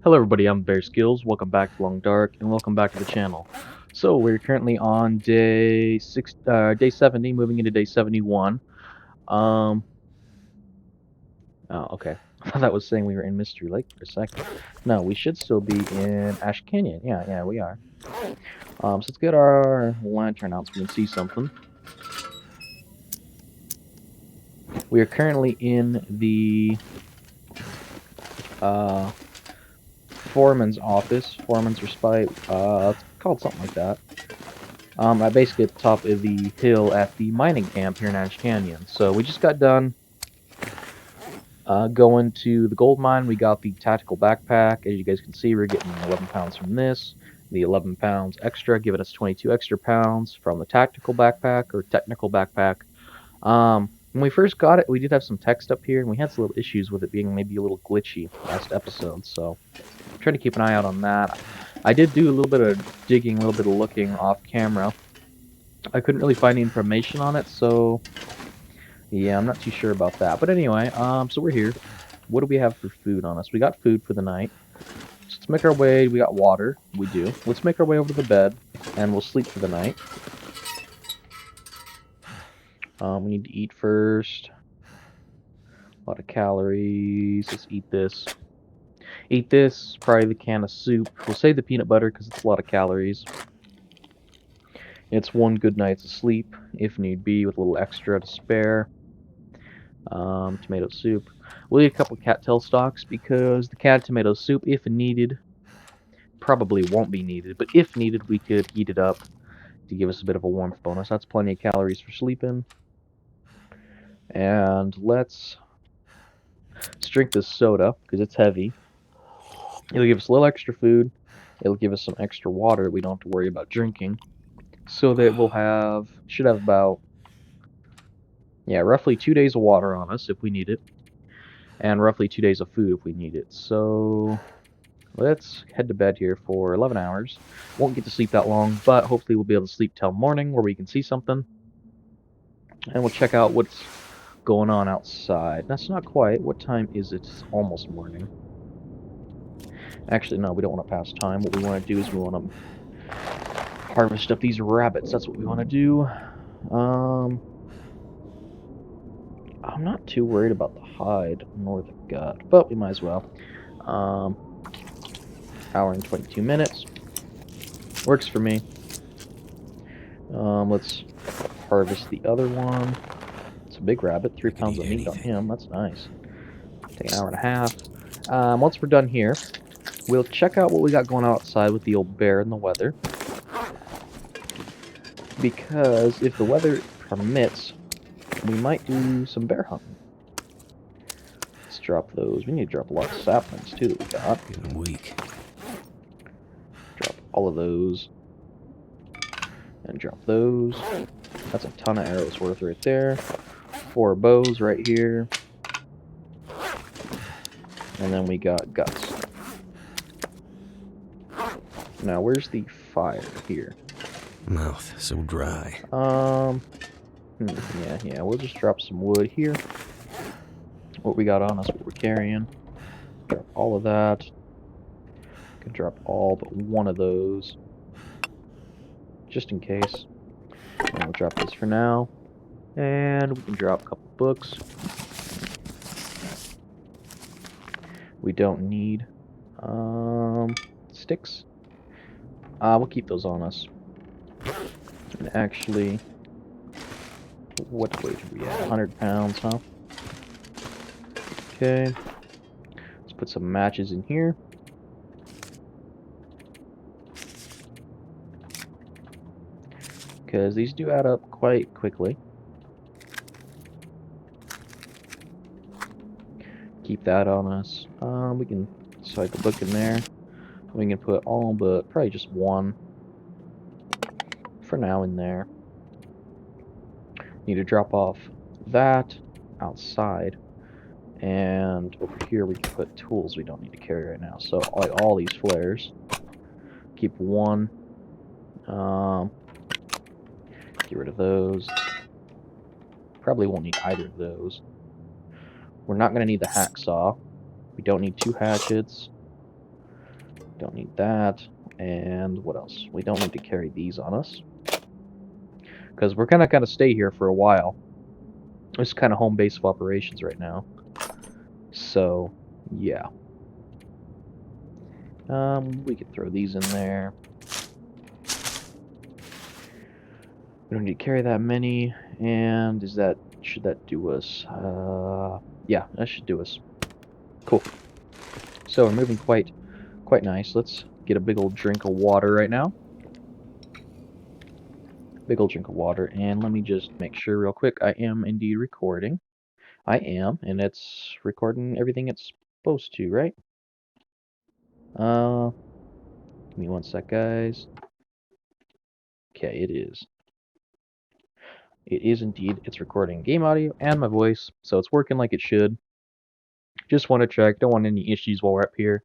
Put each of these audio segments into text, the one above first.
Hello everybody, I'm Bear Skills. Welcome back to Long Dark, and welcome back to the channel. So we're currently on day 70, moving into day 71. Um, oh, okay. I thought that was saying we were in Mystery Lake for a second. No, we should still be in Ash Canyon. Yeah, we are. So let's get our lantern out so we can see something. We are currently in the foreman's office, foreman's respite. It's called something like that. I'm basically at the top of the hill at the mining camp here in Ash Canyon. So we just got done going to the gold mine. We got the tactical backpack. As you guys can see, we're getting 11 pounds from this. The 11 pounds extra, giving us 22 extra pounds from the tactical backpack or technical backpack. When we first got it, we did have some text up here, and we had some little issues with it being maybe a little glitchy last episode. So I'm trying to keep an eye out on that. I did do a little bit of digging, a little bit of looking off camera. I couldn't really find any information on it, so yeah, I'm not too sure about that. But anyway, so we're here. What do we have for food on us? We got food for the night. So let's make our way. We got water. We do. Let's make our way over to the bed, and we'll sleep for the night. We need to eat first. A lot of calories. Let's eat this. Eat this. Probably the can of soup. We'll save the peanut butter because it's a lot of calories. It's one good night's sleep, if need be, with a little extra to spare. Tomato soup. We'll eat a couple cattail stalks because the canned tomato soup, if needed, probably won't be needed, but if needed, we could heat it up to give us a bit of a warmth bonus. That's plenty of calories for sleeping. And let's drink this soda because it's heavy. It'll give us a little extra food. It'll give us some extra water we don't have to worry about drinking. So that should have about, yeah, roughly 2 days of water on us if we need it. And roughly 2 days of food if we need it. So let's head to bed here for 11 hours. Won't get to sleep that long, but hopefully we'll be able to sleep till morning where we can see something. And we'll check out what's going on outside. That's not quite. What time is it? It's almost morning. Actually, no, we don't want to pass time. What we want to do is we want to harvest up these rabbits. That's what we want to do. I'm not too worried about the hide nor the gut, but we might as well. Hour and 22 minutes. Works for me. Let's harvest the other one. It's a big rabbit, 3 pounds of meat on him. That's nice. Take an hour and a half. Once we're done here, we'll check out what we got going outside with the old bear and the weather. Because if the weather permits, we might do some bear hunting. Let's drop those. We need to drop a lot of saplings too that we got. Getting weak. Drop all of those. And drop those. That's a ton of arrows worth right there. 4 bows right here. And then we got guts. Now, where's the fire here? Mouth so dry. Yeah, we'll just drop some wood here. What we got on us, what we're carrying. Drop all of that. Can drop all but one of those. Just in case. And we'll drop this for now. And we can drop a couple books. We don't need sticks. We'll keep those on us. And actually, what weight are we at? 100 pounds, huh? Okay. Let's put some matches in here. Because these do add up quite quickly. Keep that on us. We can slide the book in there. We can put all but probably just one for now in there. Need to drop off that outside. And over here we can put tools we don't need to carry right now. So like all these flares. Keep one. Get rid of those. Probably won't need either of those. We're not going to need the hacksaw. We don't need 2 hatchets. Don't need that. And what else? We don't need to carry these on us. Because we're gonna stay here for a while. It's kind of home base of operations right now. So, yeah. We could throw these in there. We don't need to carry that many. And should that do us? Yeah, that should do us. Cool. So we're moving quite nice. Let's get a big old drink of water right now. Big old drink of water, and let me just make sure real quick. I am indeed recording. I am, and it's recording everything it's supposed to, right? Give me one sec, guys. Okay, it is. It is indeed. It's recording game audio and my voice, so it's working like it should. Just want to check. Don't want any issues while we're up here.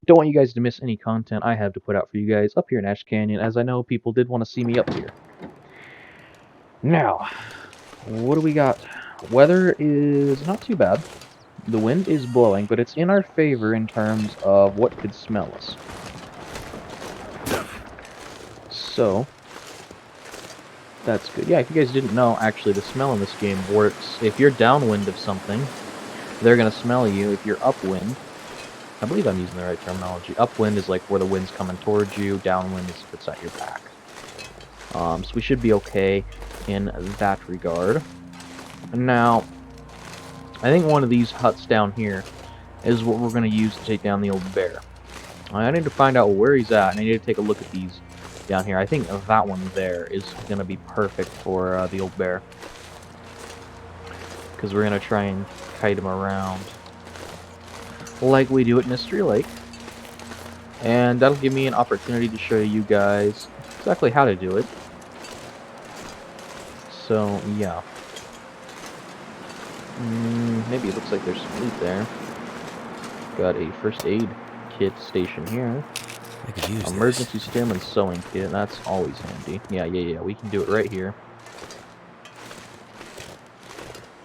Don't want you guys to miss any content I have to put out for you guys up here in Ash Canyon, as I know people did want to see me up here. Now, what do we got? Weather is not too bad. The wind is blowing, but it's in our favor in terms of what could smell us. So, that's good. Yeah, if you guys didn't know, actually, the smell in this game works. If you're downwind of something, they're going to smell you. If you're upwind, I believe I'm using the right terminology. Upwind is like where the wind's coming towards you. Downwind is if it's at your back. So we should be okay in that regard. Now, I think one of these huts down here is what we're going to use to take down the old bear. I need to find out where he's at, and I need to take a look at these down here. I think that one there is going to be perfect for the old bear. Because we're going to try and kite him around like we do at Mystery Lake. And that'll give me an opportunity to show you guys exactly how to do it. So, yeah. Maybe it looks like there's some loot there. Got a first aid kit station here. I could use emergency stem and sewing kit. That's always handy. Yeah. We can do it right here.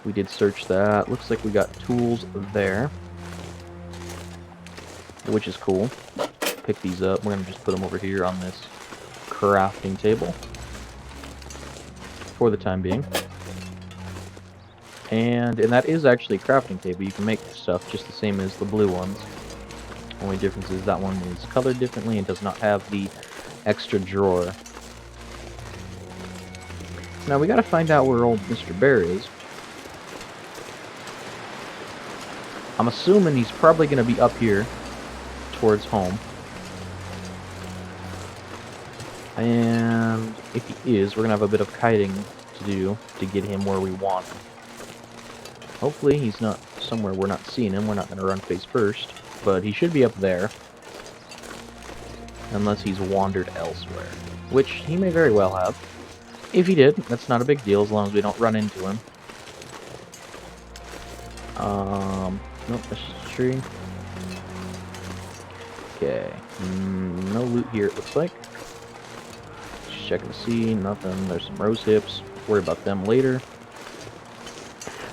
We did search that. Looks like we got tools there, which is cool. Pick these up. We're gonna just put them over here on this crafting table for the time being. And that is actually a crafting table. You can make stuff just the same as the blue ones. Only difference is that one is colored differently and does not have the extra drawer. Now we gotta find out where old Mr. Bear is. I'm assuming he's probably gonna be up here towards home. And if he is, we're gonna have a bit of kiting to do to get him where we want him. Hopefully he's not somewhere we're not seeing him. We're not gonna run face first, but he should be up there. Unless he's wandered elsewhere, which he may very well have. If he did, that's not a big deal as long as we don't run into him. Nope, that's just a tree. Okay, no loot here it looks like. Just checking to see, nothing. There's some rose hips. Worry about them later.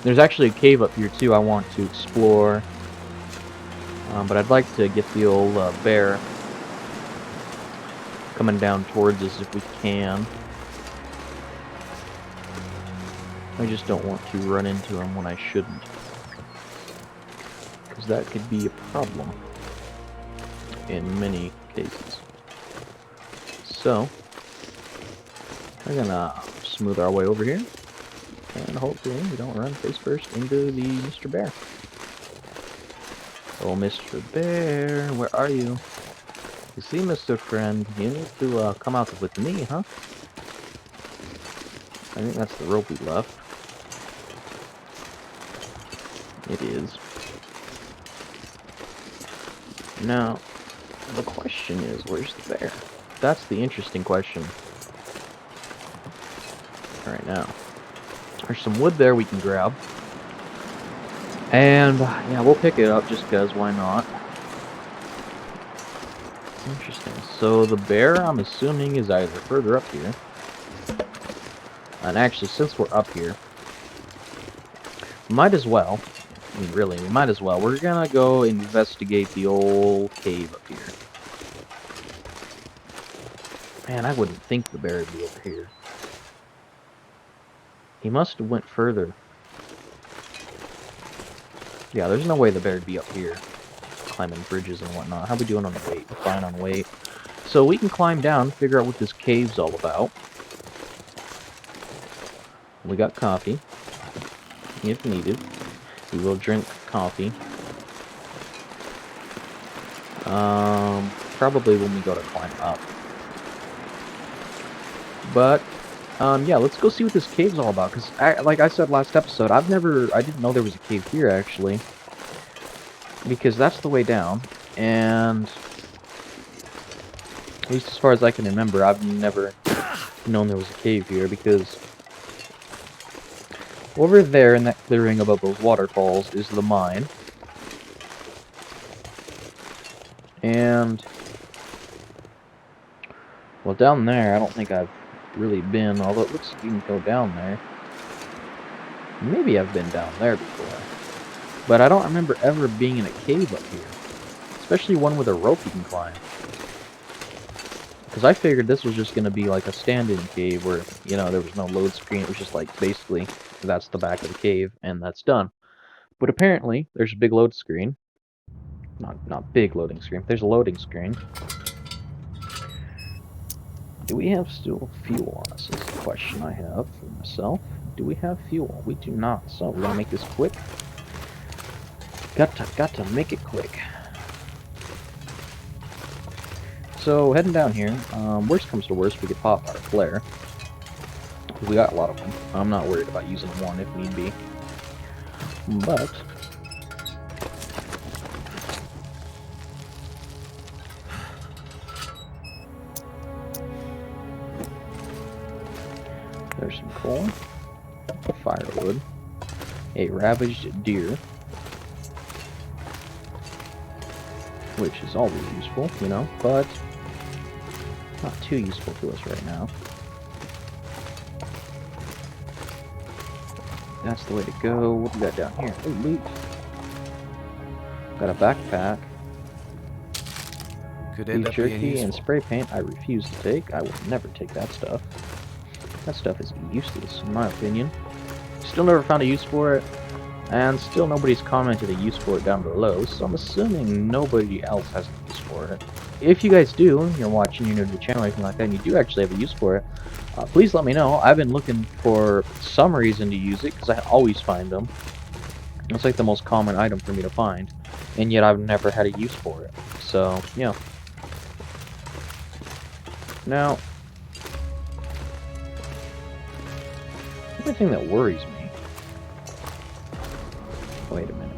There's actually a cave up here too I want to explore. But I'd like to get the old bear coming down towards us if we can. I just don't want to run into him when I shouldn't, because that could be a problem in many cases. So we're gonna smooth our way over here, and hopefully we don't run face first into the Mr. Bear. Oh, Mr. Bear, where are you? You see, Mr. Friend, you need to come out with me, huh? I think that's the rope we left. It is. Now, the question is, where's the bear? That's the interesting question right now. There's some wood there we can grab. And, yeah, we'll pick it up just because, why not? Interesting. So the bear, I'm assuming, is either further up here. And actually, since we're up here, might as well. I mean, really, we might as well. We're gonna go investigate the old cave up here. Man, I wouldn't think the bear would be over here. He must have went further. Yeah, there's no way the bear would be up here, climbing bridges and whatnot. How we doing on the weight? We're fine on weight. So we can climb down, figure out what this cave's all about. We got coffee, if needed. We will drink coffee. Probably when we go to climb up. But, yeah, let's go see what this cave's all about. Because, like I said last episode, I didn't know there was a cave here, actually. Because that's the way down. And, at least as far as I can remember, I've never known there was a cave here. Because, over there in that clearing above those waterfalls is the mine. And, well, down there, I don't think I've really been, although it looks like you can go down there. Maybe I've been down there before. But I don't remember ever being in a cave up here. Especially one with a rope you can climb. Because I figured this was just going to be like a stand-in cave where, you know, there was no load screen. It was just like, basically, that's the back of the cave, and that's done. But apparently, there's a big load screen. Not big loading screen. There's a loading screen. Do we have still fuel on us? Is the question I have for myself. Do we have fuel? We do not. So we're gonna make this quick. Got to make it quick. So heading down here. Worst comes to worst, we could pop our flare. We got a lot of them. I'm not worried about using one if need be. But there's some coal, firewood, a ravaged deer, which is always useful, you know, but not too useful to us right now. That's the way to go. What do we got down here? Oh, loot. Got a backpack. Could end Beef up being jerky useful. and spray paint I refuse to take. I will never take that stuff. That stuff is useless, in my opinion. Still never found a use for it, and still nobody's commented a use for it down below, so I'm assuming nobody else has a use for it. If you guys do, you're watching, you're new to the channel or anything like that, and you do actually have a use for it, please let me know. I've been looking for some reason to use it, because I always find them. It's like the most common item for me to find, and yet I've never had a use for it. So, yeah. Now, the only thing that worries me... Wait a minute.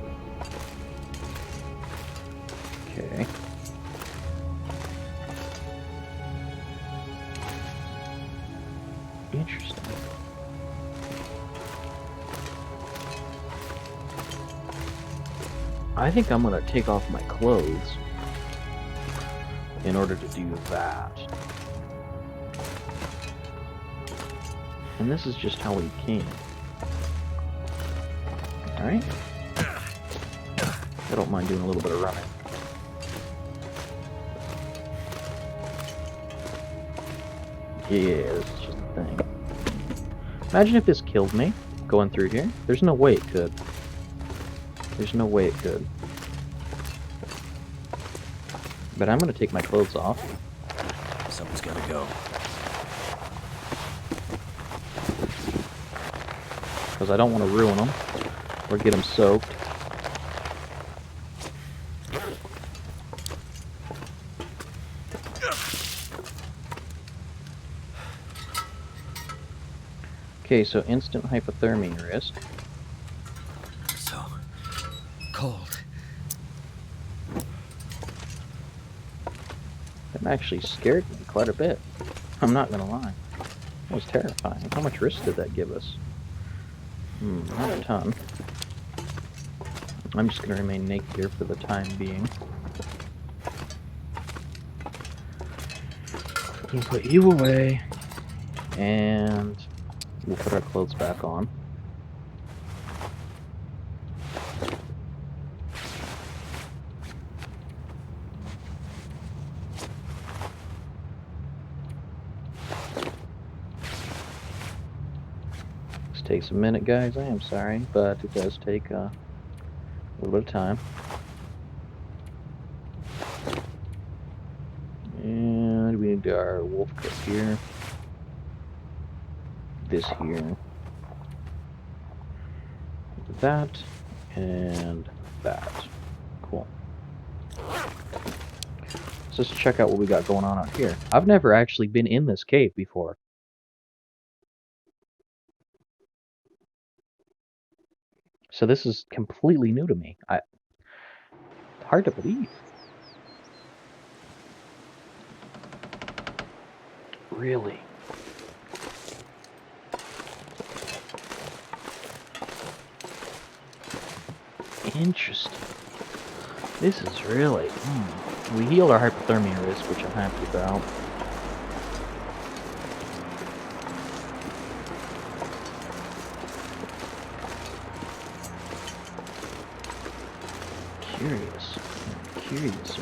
Okay. Interesting. I think I'm gonna take off my clothes in order to do that. And this is just how we came. Alright? I don't mind doing a little bit of running. Yeah, this is just a thing. Imagine if this killed me, going through here. There's no way it could. There's no way it could. But I'm gonna take my clothes off. Someone's gotta go. Because I don't want to ruin them or get them soaked. Okay, so instant hypothermia risk. So cold. That actually scared me quite a bit. I'm not gonna lie. That was terrifying. How much risk did that give us? Not a ton. I'm just gonna remain naked here for the time being. We'll put you away. And we'll put our clothes back on. takes a minute, guys. I am sorry, but it does take a little bit of time. And we need our wolf cut here. This here. That. And that. Cool. So let's check out what we got going on out here. I've never actually been in this cave before. So this is completely new to me. Hard to believe. Really? Interesting. This is really... We healed our hypothermia risk, which I'm happy about. Curious. Curious.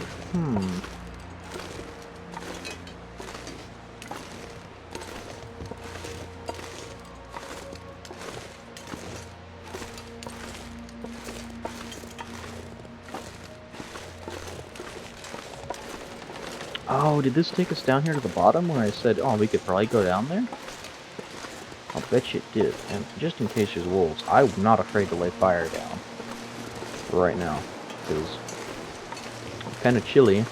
Oh, did this take us down here to the bottom where I said, oh, we could probably go down there? I'll bet you it did. And just in case there's wolves, I'm not afraid to lay fire down right now, because it's kind of chilly.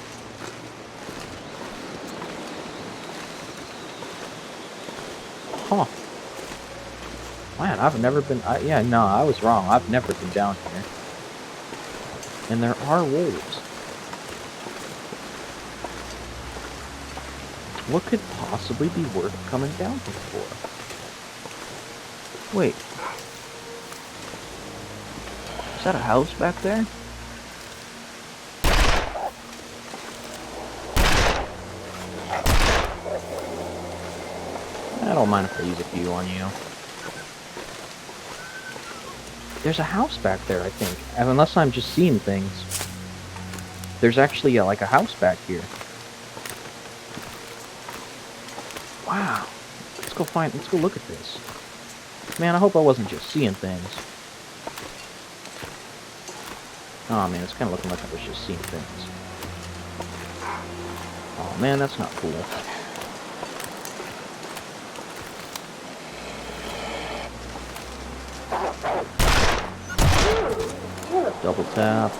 Huh. Man, I've never been... yeah, no, I was wrong. I've never been down here. And there are wolves. What could possibly be worth coming down here for? Wait. Is that a house back there? I don't mind if I use a few on you. There's a house back there, I think. And unless I'm just seeing things. There's actually like a house back here. Wow. Let's go look at this. Man, I hope I wasn't just seeing things. Oh man, it's kind of looking like I was just seeing things. Oh man, that's not cool. Double tap.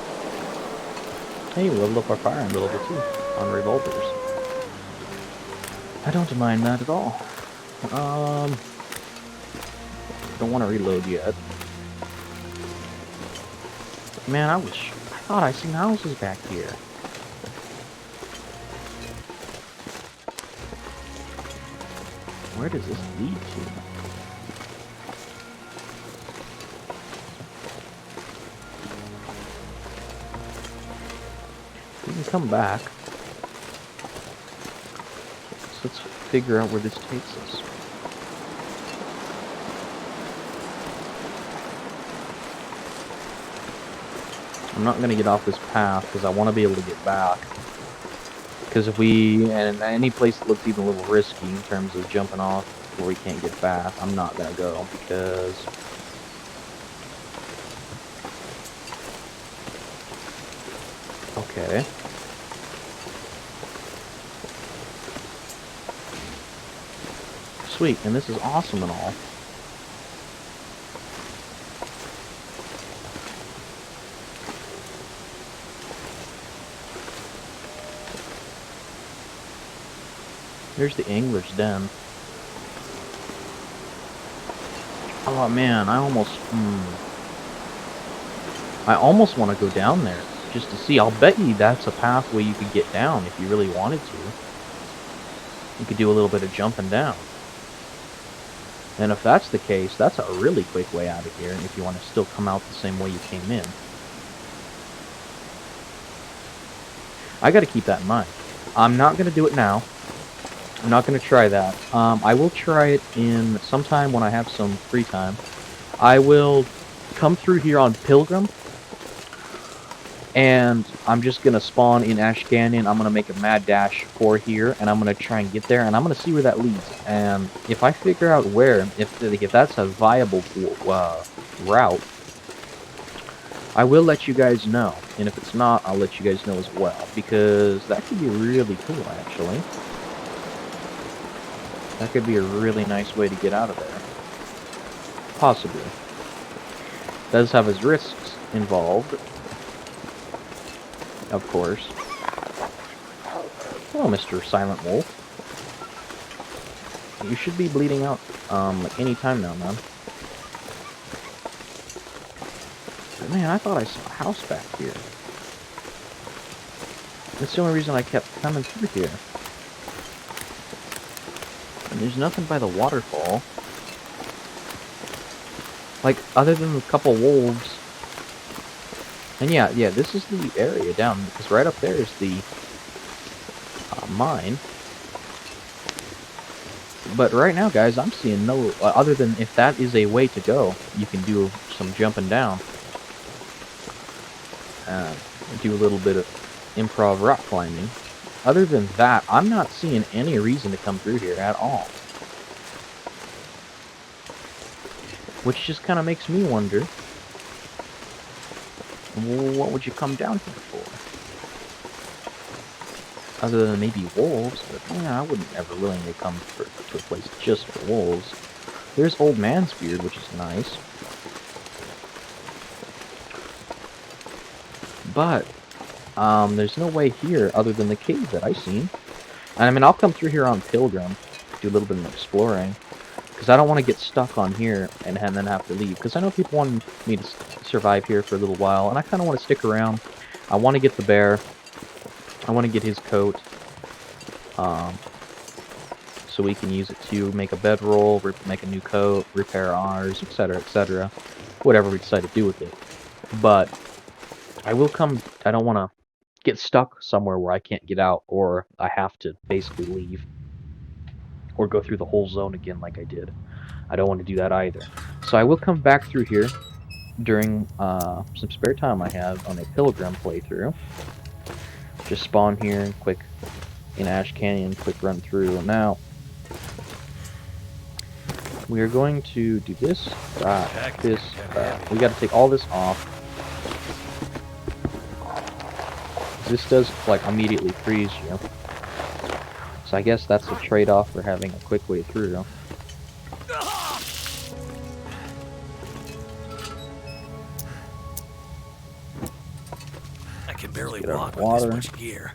Hey, we leveled up our fire under level 2 on revolvers. I don't mind that at all. Don't want to reload yet. Man, I thought I seen houses back here. Where does this lead to? We can come back. So let's figure out where this takes us. I'm not going to get off this path because I want to be able to get back. Because if and any place that looks even a little risky in terms of jumping off where we can't get back, I'm not going to go because... Okay. Sweet, and this is awesome and all. Here's the angler's den. Oh man, I almost want to go down there just to see. I'll bet you that's a pathway you could get down if you really wanted to. You could do a little bit of jumping down. And if that's the case, that's a really quick way out of here if you want to still come out the same way you came in. I gotta keep that in mind. I'm not gonna do it now. I'm not going to try that. I will try it in sometime when I have some free time. I will come through here on Pilgrim And I'm just gonna spawn in Ash Canyon. I'm gonna make a mad dash for here, and I'm gonna try and get there, and I'm gonna see where that leads. And if I figure out where, if that's a viable route, I will let you guys know. And if it's not, I'll let you guys know as well, because that could be really cool, actually. That could be a really nice way to get out of there. Possibly. Does have its risks involved, of course. Hello, Mr. Silent Wolf. You should be bleeding out, like any time now, man. But man, I thought I saw a house back here. That's the only reason I kept coming through here. And there's nothing by the waterfall. Like, other than a couple wolves. And yeah, this is the area down, because right up there is the mine. But right now, guys, I'm seeing no, other than if that is a way to go, you can do some jumping down. Do a little bit of improv rock climbing. Other than that, I'm not seeing any reason to come through here at all. Which just kind of makes me wonder, what would you come down here for? Other than maybe wolves, but yeah, I wouldn't ever willingly come to a place just for wolves. There's Old Man's Beard, which is nice. But, there's no way here other than the cave that I've seen. And I mean, I'll come through here on Pilgrim, do a little bit of exploring. Because I don't want to get stuck on here and then have to leave. Because I know people want me to survive here for a little while, and I kind of want to stick around. I want to get the bear. I want to get his coat. So we can use it to make a bedroll, make a new coat, repair ours, etc., etc. Whatever we decide to do with it. But I will come. I don't want to get stuck somewhere where I can't get out, or I have to basically leave. Or go through the whole zone again like I did. I don't want to do that either. So I will come back through here during some spare time I have on a Pilgrim playthrough. Just spawn here, quick in Ash Canyon, quick run through. Now, we are going to do this, this, we got to take all this off. This does, like, immediately freeze you. So I guess that's a trade-off for having a quick way through. I can barely walk with this much gear.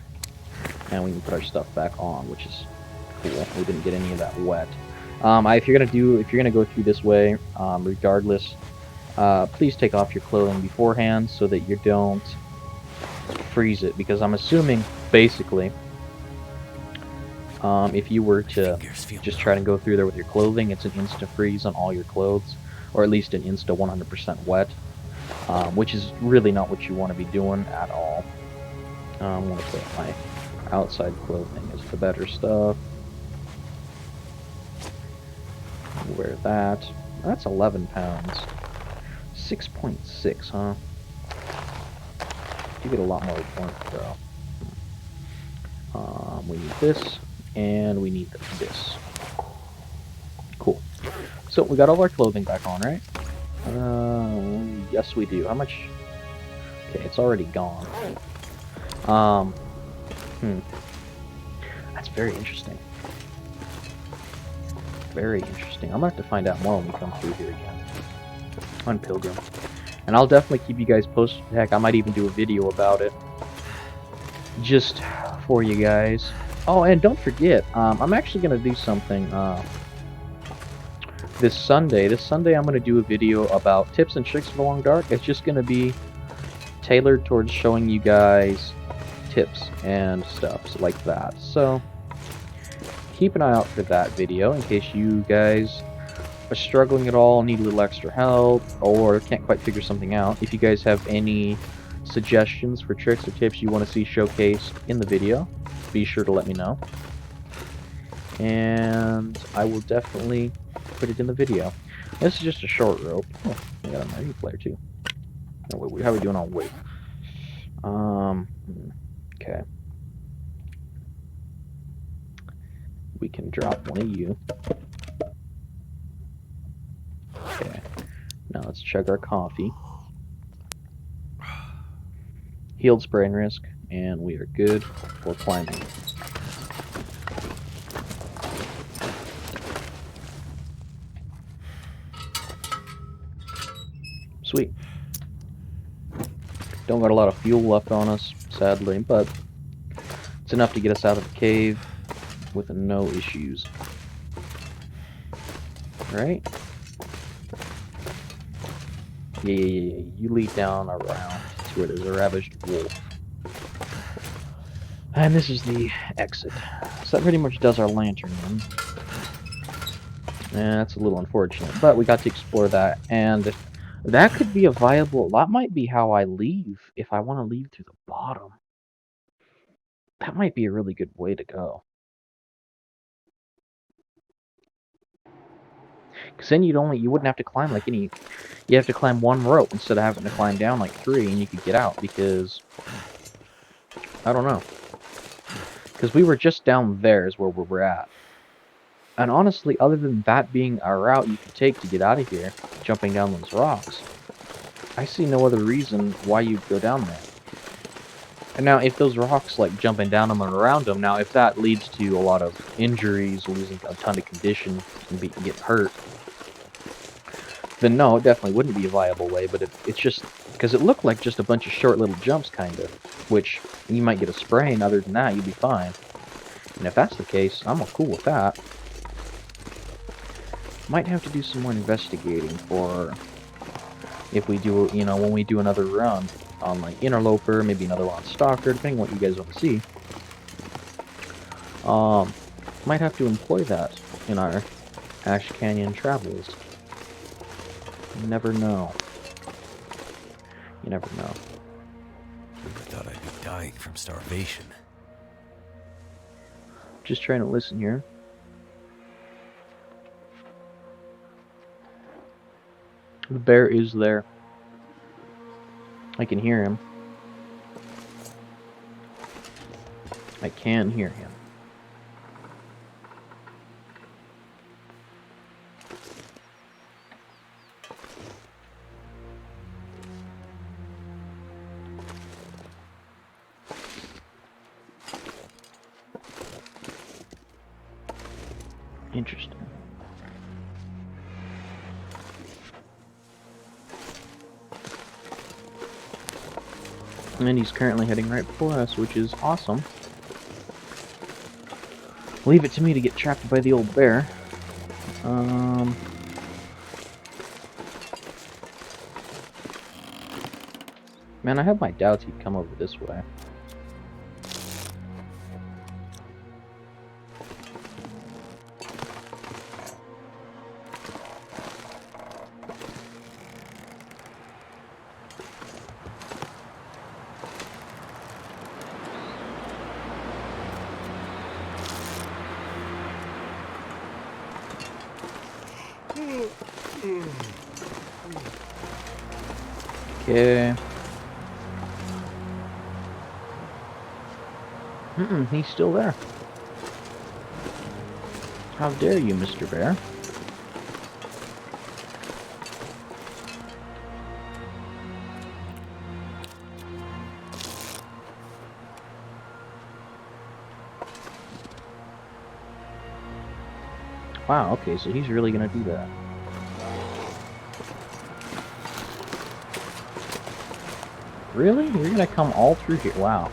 And we can put our stuff back on, which is cool. We didn't get any of that wet. If you're gonna go through this way, regardless, please take off your clothing beforehand so that you don't freeze it. Because I'm assuming, basically, if you were to just try to go through there with your clothing, it's an insta freeze on all your clothes, or at least an insta 100% wet, which is really not what you want to be doing at all. I'm gonna put my outside clothing is the better stuff. Wear that. That's 11 pounds. 6.6, huh? You get a lot more warmth though. We need this, and we need this. Cool. So we got all our clothing back on, right? Yes we do. How much? Okay, it's already gone. That's very interesting. Very interesting. I'm gonna have to find out more when we come through here again. On Pilgrim. And I'll definitely keep you guys posted. Heck, I might even do a video about it. Just for you guys. Oh, and don't forget, I'm actually gonna do something, this Sunday. This Sunday I'm gonna do a video about tips and tricks for Long Dark. It's just gonna be tailored towards showing you guys tips and stuff like that. So keep an eye out for that video in case you guys are struggling at all, need a little extra help, or can't quite figure something out. If you guys have any suggestions for tricks or tips you want to see showcased in the video, be sure to let me know. And I will definitely put it in the video. This is just a short rope. Oh, I got a Marine player too. No, how are we doing on weight? Okay. We can drop one of you. Okay. Now let's chug our coffee. Healed sprain risk, and we are good for climbing. Sweet. Don't got a lot of fuel left on us, sadly, but it's enough to get us out of the cave with no issues. Right? Yeah. You lead down around to where there's a ravaged wolf. And this is the exit. So that pretty much does our lantern run. Yeah, that's a little unfortunate, but we got to explore that, and that could be a viable... That might be how I leave, if I want to leave through the bottom. That might be a really good way to go. Because then you wouldn't have to climb like any... You have to climb one rope instead of having to climb down like 3, and you could get out, because... I don't know. Because we were just down there is where we're at. And honestly, other than that being a route you could take to get out of here, jumping down those rocks, I see no other reason why you'd go down there. And now, if those rocks, like, jumping down them and around them, now, if that leads to a lot of injuries, losing a ton of condition, and getting hurt, then no, it definitely wouldn't be a viable way, but it's just... Because it looked like just a bunch of short little jumps, kind of, which you might get a sprain. Other than that, you'd be fine. And if that's the case, I'm cool with that. Might have to do some more investigating for if we do, when we do another run on, like, Interloper, maybe another one on Stalker, depending on what you guys want to see. Might have to employ that in our Ash Canyon travels. You never know. You never know. I thought I'd be dying from starvation. Just trying to listen here. The bear is there. I can hear him. I can hear him. Interesting. And he's currently heading right for us, which is awesome. Leave it to me to get trapped by the old bear. Man, I have my doubts he'd come over this way. Okay. He's still there. How dare you, Mr. Bear? Wow, okay, so he's really gonna do that. Really? You're gonna come all through here? Wow.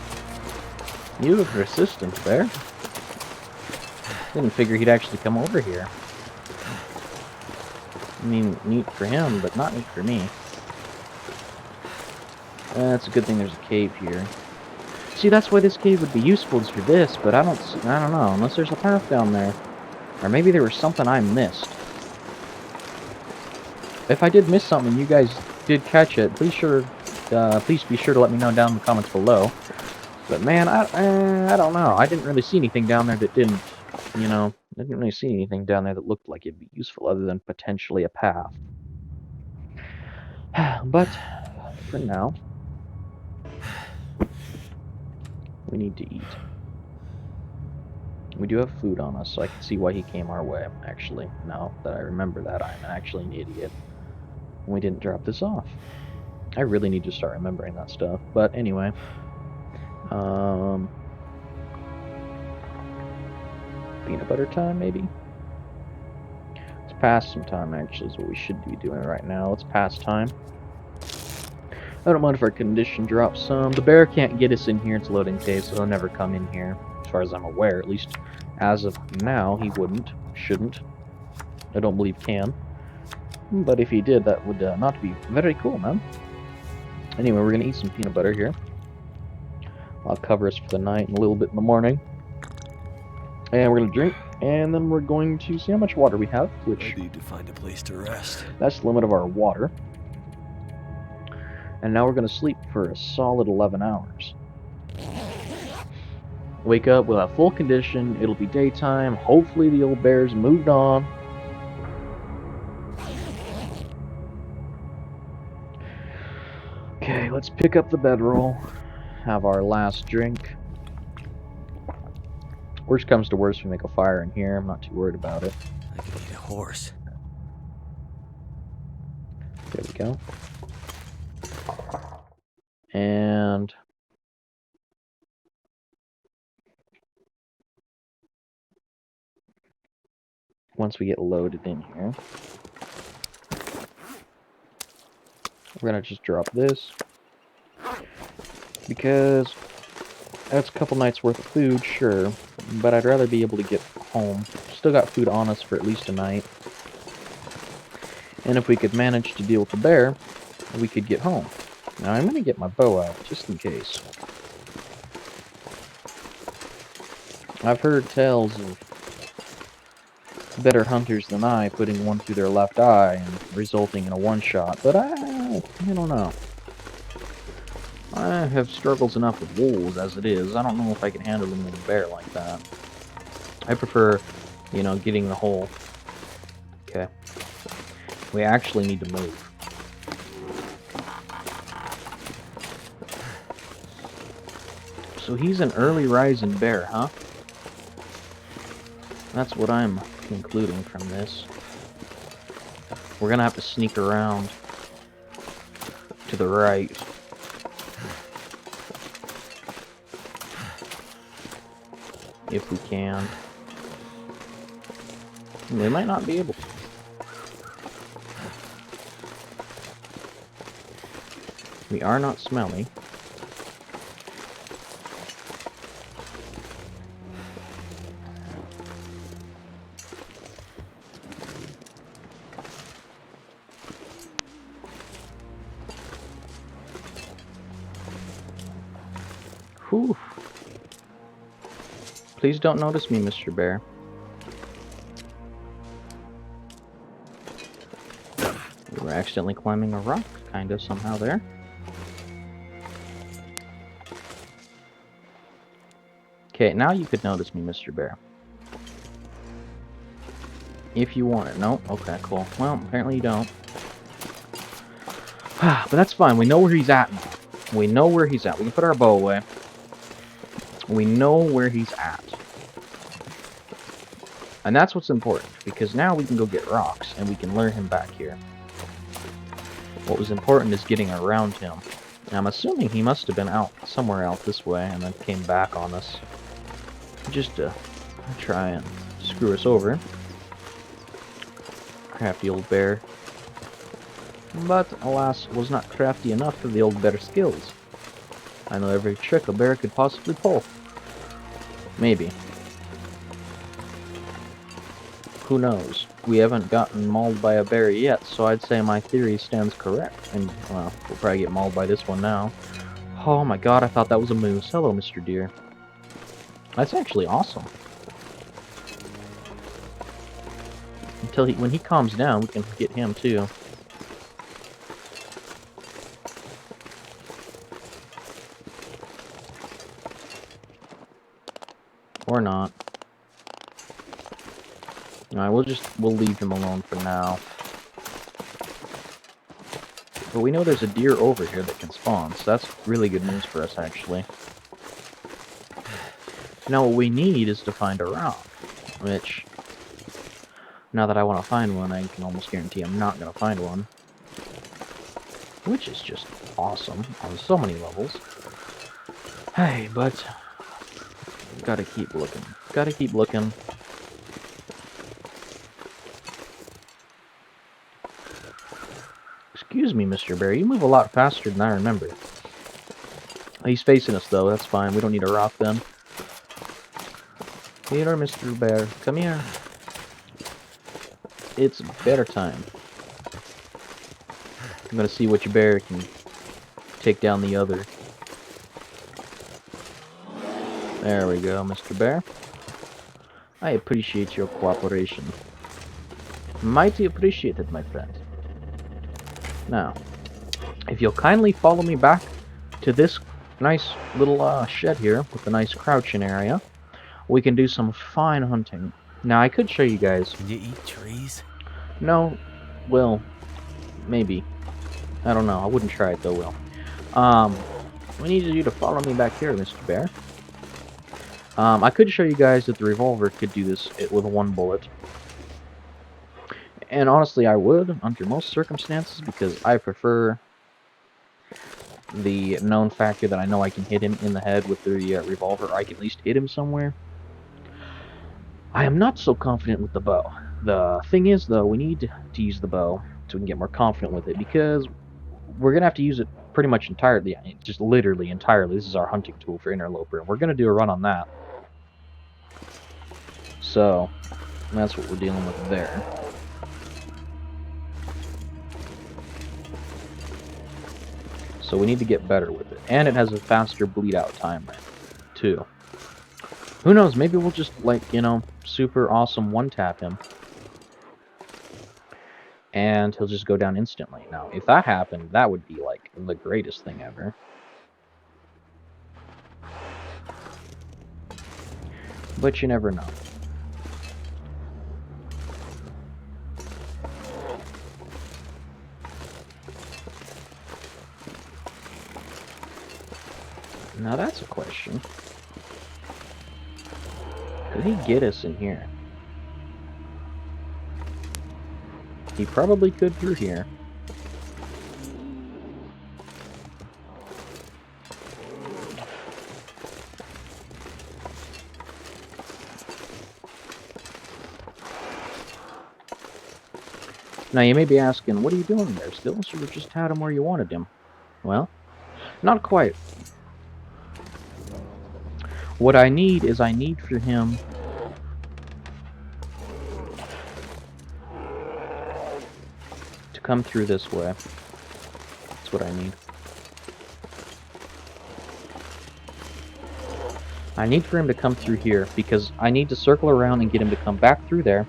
You have resistance there. Didn't figure he'd actually come over here. I mean, neat for him, but not neat for me. It's a good thing there's a cave here. See, that's why this cave would be useful is for this, but I don't know, unless there's a path down there. Or maybe there was something I missed. If I did miss something and you guys did catch it, please be sure to let me know down in the comments below. But man, I don't know. I didn't really see anything down there that didn't, I didn't really see anything down there that looked like it'd be useful other than potentially a path. But for now, We need to eat. We do have food on us, so I can see why he came our way, actually. Now that I remember that, I'm actually an idiot. We didn't drop this off. I really need to start remembering that stuff. But anyway. Peanut butter time, maybe? Let's pass some time, actually, is what we should be doing right now. Let's pass time. I don't mind if our condition drops some. The bear can't get us in here. It's loading phase, so he'll never come in here. As far as I'm aware, at least as of now, he wouldn't. Shouldn't. I don't believe can. But if he did, that would not be very cool, man. Anyway, we're going to eat some peanut butter here. I'll cover us for the night and a little bit in the morning. And we're going to drink, and then we're going to see how much water we have, which... I need to find a place to rest. That's the limit of our water. And now we're going to sleep for a solid 11 hours. Wake up, we'll have full condition, it'll be daytime, hopefully the old bear's moved on. Okay, let's pick up the bedroll, have our last drink. Worst comes to worst, we make a fire in here, I'm not too worried about it. I could eat a horse. There we go. And... once we get loaded in here, we're gonna just drop this, because that's a couple nights worth of food, sure, but I'd rather be able to get home. Still got food on us for at least a night, and if we could manage to deal with the bear, we could get home. Now I'm gonna get my bow out, just in case. I've heard tales of better hunters than I putting one through their left eye and resulting in a one-shot, but I don't know. I have struggles enough with wolves as it is. I don't know if I can handle them with a bear like that. I prefer, you know, getting the whole... Okay. We actually need to move. So he's an early rising bear, huh? That's what I'm concluding from this. We're gonna have to sneak around to the right. If we can. We might not be able to. We are not smelly. Whew. Please don't notice me, Mr. Bear. We were accidentally climbing a rock, kinda, somehow there. Okay, now you could notice me, Mr. Bear. If you want it. Nope. Okay, cool. Well, apparently you don't. But that's fine. We know where he's at now. We know where he's at. We can put our bow away. We know where he's at. And that's what's important, because now we can go get rocks, and we can lure him back here. What was important is getting around him. And I'm assuming he must have been out somewhere out this way, and then came back on us. Just to try and screw us over. Crafty old bear. But, alas, was not crafty enough for the old bear's skills. I know every trick a bear could possibly pull. Maybe. Who knows? We haven't gotten mauled by a bear yet, so I'd say my theory stands correct. And, well, we'll probably get mauled by this one now. Oh my god, I thought that was a moose. Hello, Mr. Deer. That's actually awesome. When he calms down, we can get him too. Or not. Alright, we'll leave him alone for now. But we know there's a deer over here that can spawn, so that's really good news for us, actually. Now what we need is to find a rock, which, now that I want to find one, I can almost guarantee I'm not going to find one. Which is just awesome on so many levels. Hey, but gotta keep looking. Gotta keep looking. Excuse me, Mr. Bear. You move a lot faster than I remember. He's facing us, though. That's fine. We don't need a rock, then. Here, Mr. Bear. Come here. It's better time. I'm gonna see which bear can take down the other. There we go, Mr. Bear. I appreciate your cooperation. Mighty appreciated, my friend. Now, if you'll kindly follow me back to this nice little shed here with a nice crouching area, we can do some fine hunting. Now, I could show you guys. Can you eat trees? No, well, maybe. I don't know. I wouldn't try it though, Will. We need you to follow me back here, Mr. Bear. I could show you guys that the revolver could do this with one bullet. And honestly, I would, under most circumstances, because I prefer the known factor that I know I can hit him in the head with the revolver, or I can at least hit him somewhere. I am not so confident with the bow. The thing is, though, we need to use the bow so we can get more confident with it, because we're going to have to use it pretty much entirely, just literally entirely. This is our hunting tool for Interloper, and we're going to do a run on that. So, that's what we're dealing with there. So we need to get better with it. And it has a faster bleed out time, too. Who knows, maybe we'll just, like, you know, super awesome one-tap him. And he'll just go down instantly. Now, if that happened, that would be, like, the greatest thing ever. But you never know. Now that's a question. Could he get us in here? He probably could through here. Now you may be asking, what are you doing there? Still, should have just had him where you wanted him. Well, not quite. What I need is for him to come through this way. That's what I need. I need for him to come through here because I need to circle around and get him to come back through there.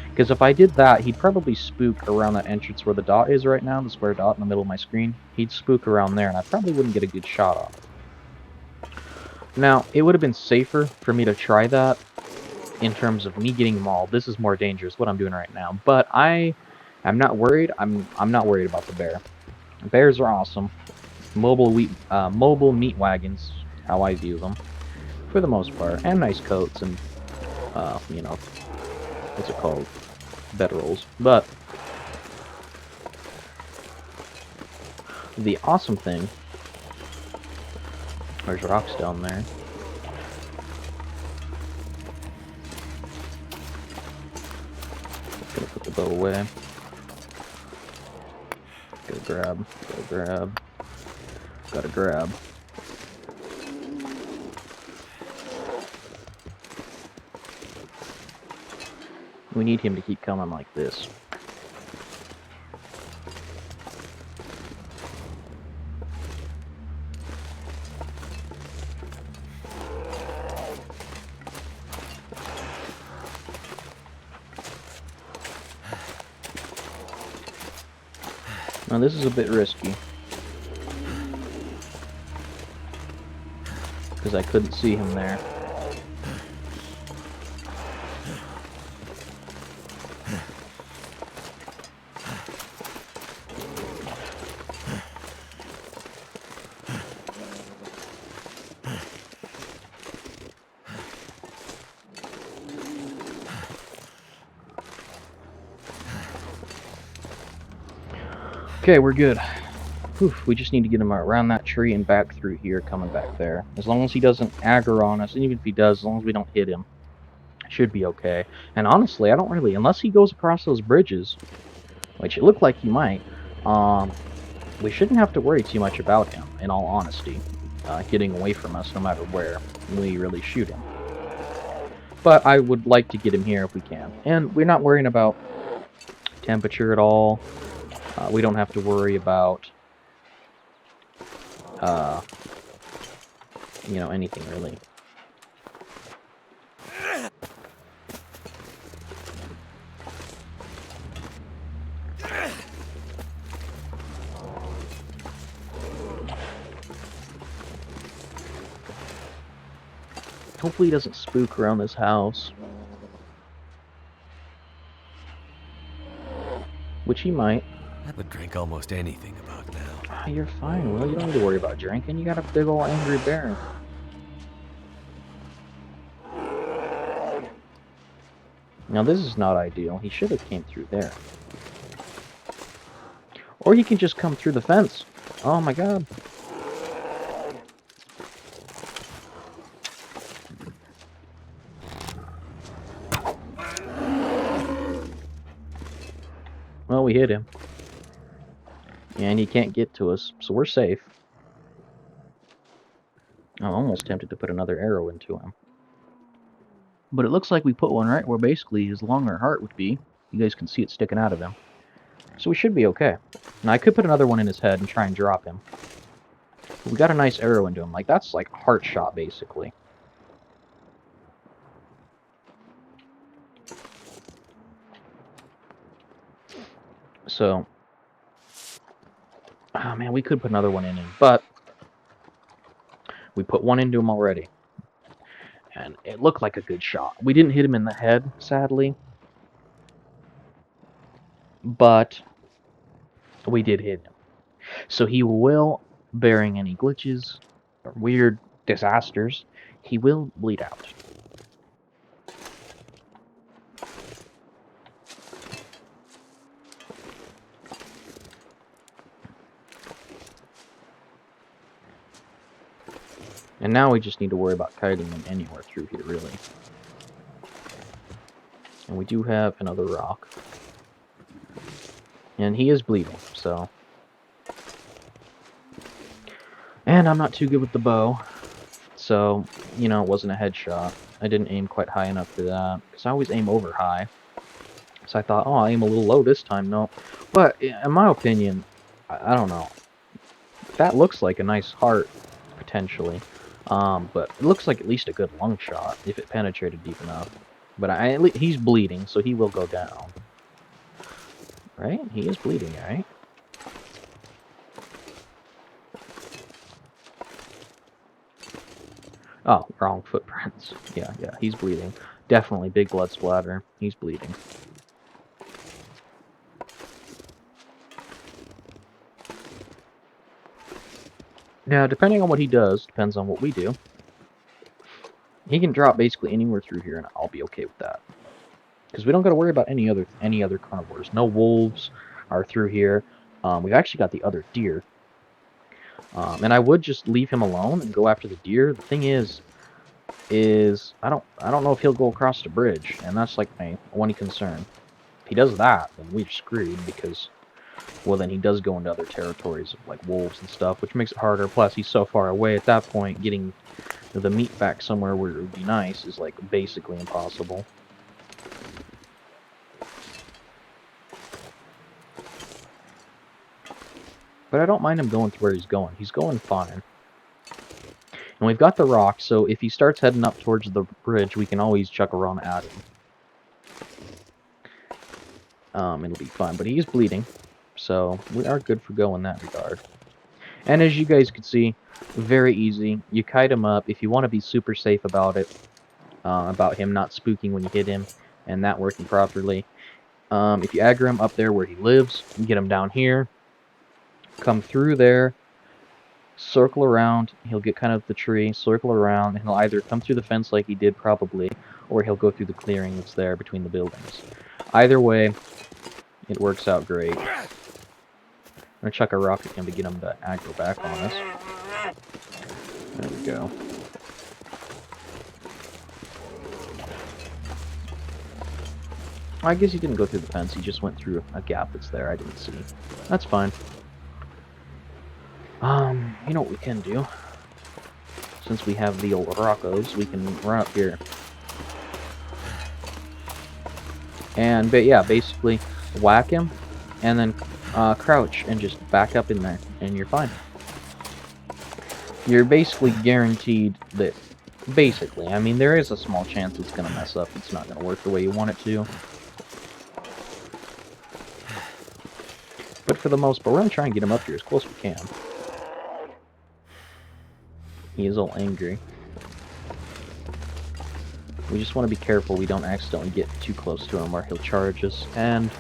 Because if I did that, he'd probably spook around that entrance where the dot is right now, the square dot in the middle of my screen. He'd spook around there, and I probably wouldn't get a good shot off. Now, it would have been safer for me to try that in terms of me getting mauled. This is more dangerous, what I'm doing right now. But I'm not worried. I'm not worried about the bear. Bears are awesome. Mobile meat wagons, how I view them, for the most part. And nice coats and, you know, what's it called? Bedrolls. But the awesome thing, there's rocks down there. Gonna put the bow away. Gotta grab. We need him to keep coming like this. Now this is a bit risky, because I couldn't see him there. Okay, we're good. Whew, we just need to get him around that tree and back through here, coming back there. As long as he doesn't aggro on us, and even if he does, as long as we don't hit him, should be okay. And honestly, I don't really, unless he goes across those bridges, which it looked like he might, we shouldn't have to worry too much about him, in all honesty, getting away from us no matter where we really shoot him. But I would like to get him here if we can. And we're not worrying about temperature at all. We don't have to worry about, anything really. Hopefully he doesn't spook around this house. Which he might. I would drink almost anything about now. You're fine, Will. You don't need to worry about drinking. You got a big ol' angry bear. Now this is not ideal. He should have came through there. Or he can just come through the fence. Oh my god. Well, we hit him. And he can't get to us, so we're safe. I'm almost tempted to put another arrow into him. But it looks like we put one right where basically his longer heart would be. You guys can see it sticking out of him. So we should be okay. Now I could put another one in his head and try and drop him. But we got a nice arrow into him. Like, that's like a heart shot, basically. So, oh man, we could put another one in him, but we put one into him already. And it looked like a good shot. We didn't hit him in the head, sadly. But we did hit him. So he will, bearing any glitches or weird disasters, he will bleed out. And now we just need to worry about kiting him anywhere through here, really. And we do have another rock. And he is bleeding, so... And I'm not too good with the bow. So, it wasn't a headshot. I didn't aim quite high enough for that. Because I always aim over high. So I thought, oh, I'll aim a little low this time. No. But, in my opinion, I don't know. That looks like a nice heart, potentially. But it looks like at least a good lung shot, if it penetrated deep enough. But he's bleeding, so he will go down. Right? He is bleeding, right? Oh, wrong footprints. Yeah, he's bleeding. Definitely big blood splatter. He's bleeding. Now, depending on what he does, depends on what we do. He can drop basically anywhere through here, and I'll be okay with that. Because we don't got to worry about any other carnivores. No wolves are through here. We've actually got the other deer. And I would just leave him alone and go after the deer. The thing is I don't know if he'll go across the bridge, and that's like my only concern. If he does that, then we're screwed, because, well, then he does go into other territories of like wolves and stuff, which makes it harder. Plus, he's so far away at that point. Getting the meat back somewhere where it would be nice is like basically impossible. But I don't mind him going to where he's going. He's going fine. And we've got the rock, so if he starts heading up towards the bridge, we can always chuck a run at him. It'll be fine. But he's bleeding, so we are good for go in that regard. And as you guys can see, very easy. You kite him up. If you want to be super safe about it, about him not spooking when you hit him, and that working properly, if you aggro him up there where he lives, get him down here, come through there, circle around, he'll get kind of the tree, circle around, and he'll either come through the fence like he did probably, or he'll go through the clearing that's there between the buildings. Either way, it works out great. gonna chuck a rock at him to get him to aggro back on us. There we go. I guess he didn't go through the fence, he just went through a gap that's there I didn't see. That's fine. You know what we can do? Since we have the old Roccos, we can run up here. And, yeah, basically whack him, and then crouch and just back up in there, and you're fine. You're basically guaranteed that, basically, I mean, there is a small chance it's going to mess up, it's not going to work the way you want it to. But for the most part, we're going to try and get him up here as close as we can. He is all angry. We just want to be careful we don't accidentally get too close to him or he'll charge us. And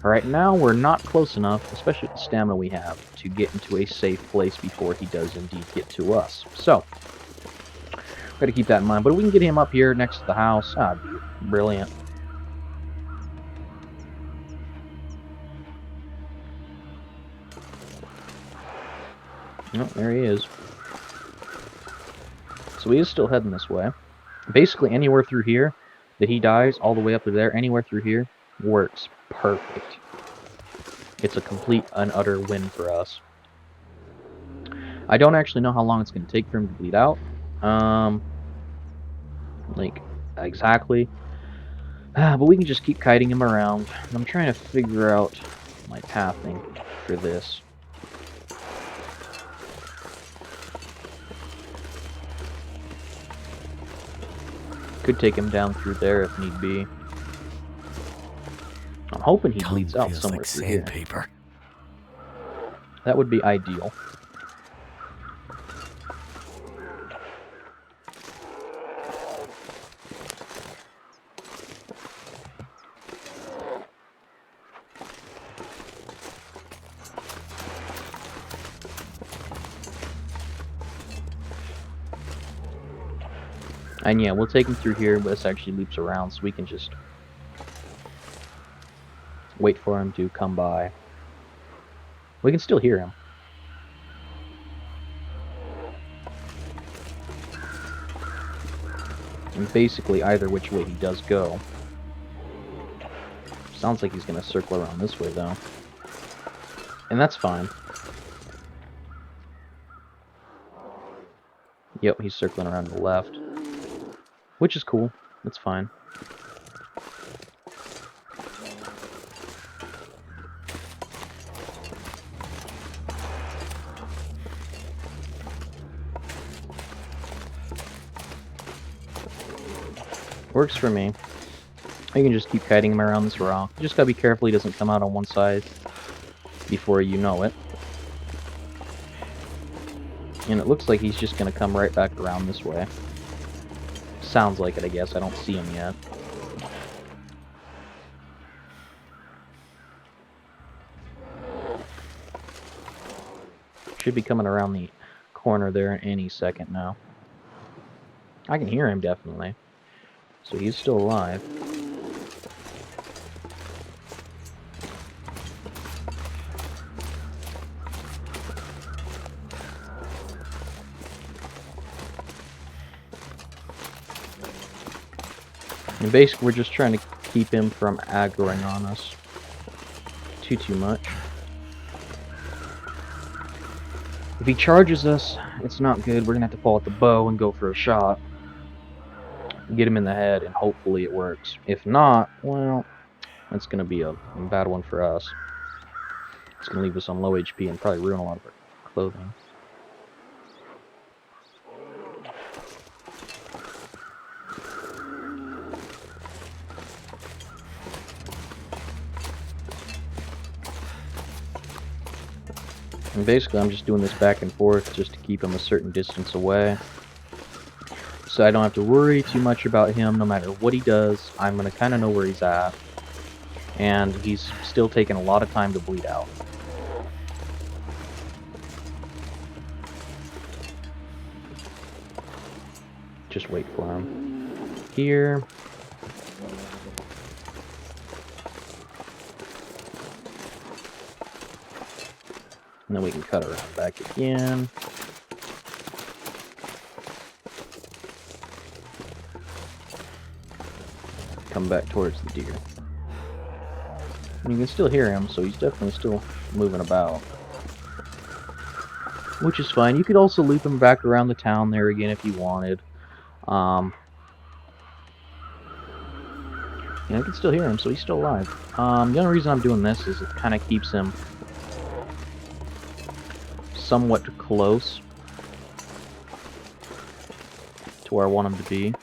right now we're not close enough, especially with the stamina we have, to get into a safe place before he does indeed get to us. So, got to keep that in mind. But if we can get him up here next to the house, brilliant. Oh, there he is. So he is still heading this way. Basically, anywhere through here that he dies, all the way up to there, anywhere through here, works perfect. It's a complete and utter win for us. I don't actually know how long it's going to take for him to bleed out. Like, exactly. But we can just keep kiting him around. I'm trying to figure out my pathing for this. Could take him down through there if need be. I'm hoping he bleeds out somewhere like through here. Sandpaper. That would be ideal. And yeah, we'll take him through here, but this actually loops around, so we can just wait for him to come by. We can still hear him. And basically, either which way he does go. Sounds like he's going to circle around this way, though. And that's fine. Yep, he's circling around to the left. Which is cool. That's fine. Works for me. You can just keep kiting him around this rock. You just gotta be careful he doesn't come out on one side before you know it. And it looks like he's just gonna come right back around this way. Sounds like it, I guess. I don't see him yet. Should be coming around the corner there any second now. I can hear him, definitely. So he's still alive. And basically, we're just trying to keep him from aggroing on us too much. If he charges us, it's not good. We're gonna have to pull out the bow and go for a shot. Get him in the head, and hopefully it works. If not, well, that's gonna be a bad one for us. It's gonna leave us on low HP and probably ruin a lot of our clothing. And basically, I'm just doing this back and forth just to keep him a certain distance away. So I don't have to worry too much about him. No matter what he does, I'm going to kind of know where he's at. And he's still taking a lot of time to bleed out. Just wait for him. Here. And then we can cut around back again. Come back towards the deer. And you can still hear him, so he's definitely still moving about. Which is fine. You could also loop him back around the town there again if you wanted. You can still hear him, so he's still alive. The only reason I'm doing this is it kind of keeps him somewhat close to where I want him to be.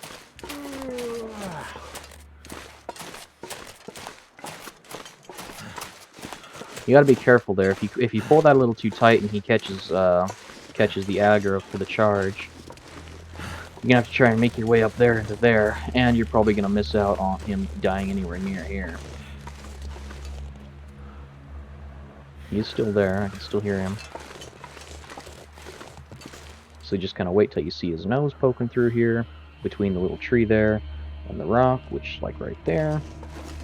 You gotta be careful there. If you pull that a little too tight and he catches the aggro for the charge, you're gonna have to try and make your way up there into there, and you're probably gonna miss out on him dying anywhere near here. He's still there. I can still hear him. So you just kind of wait till you see his nose poking through here, between the little tree there and the rock, which, like right there.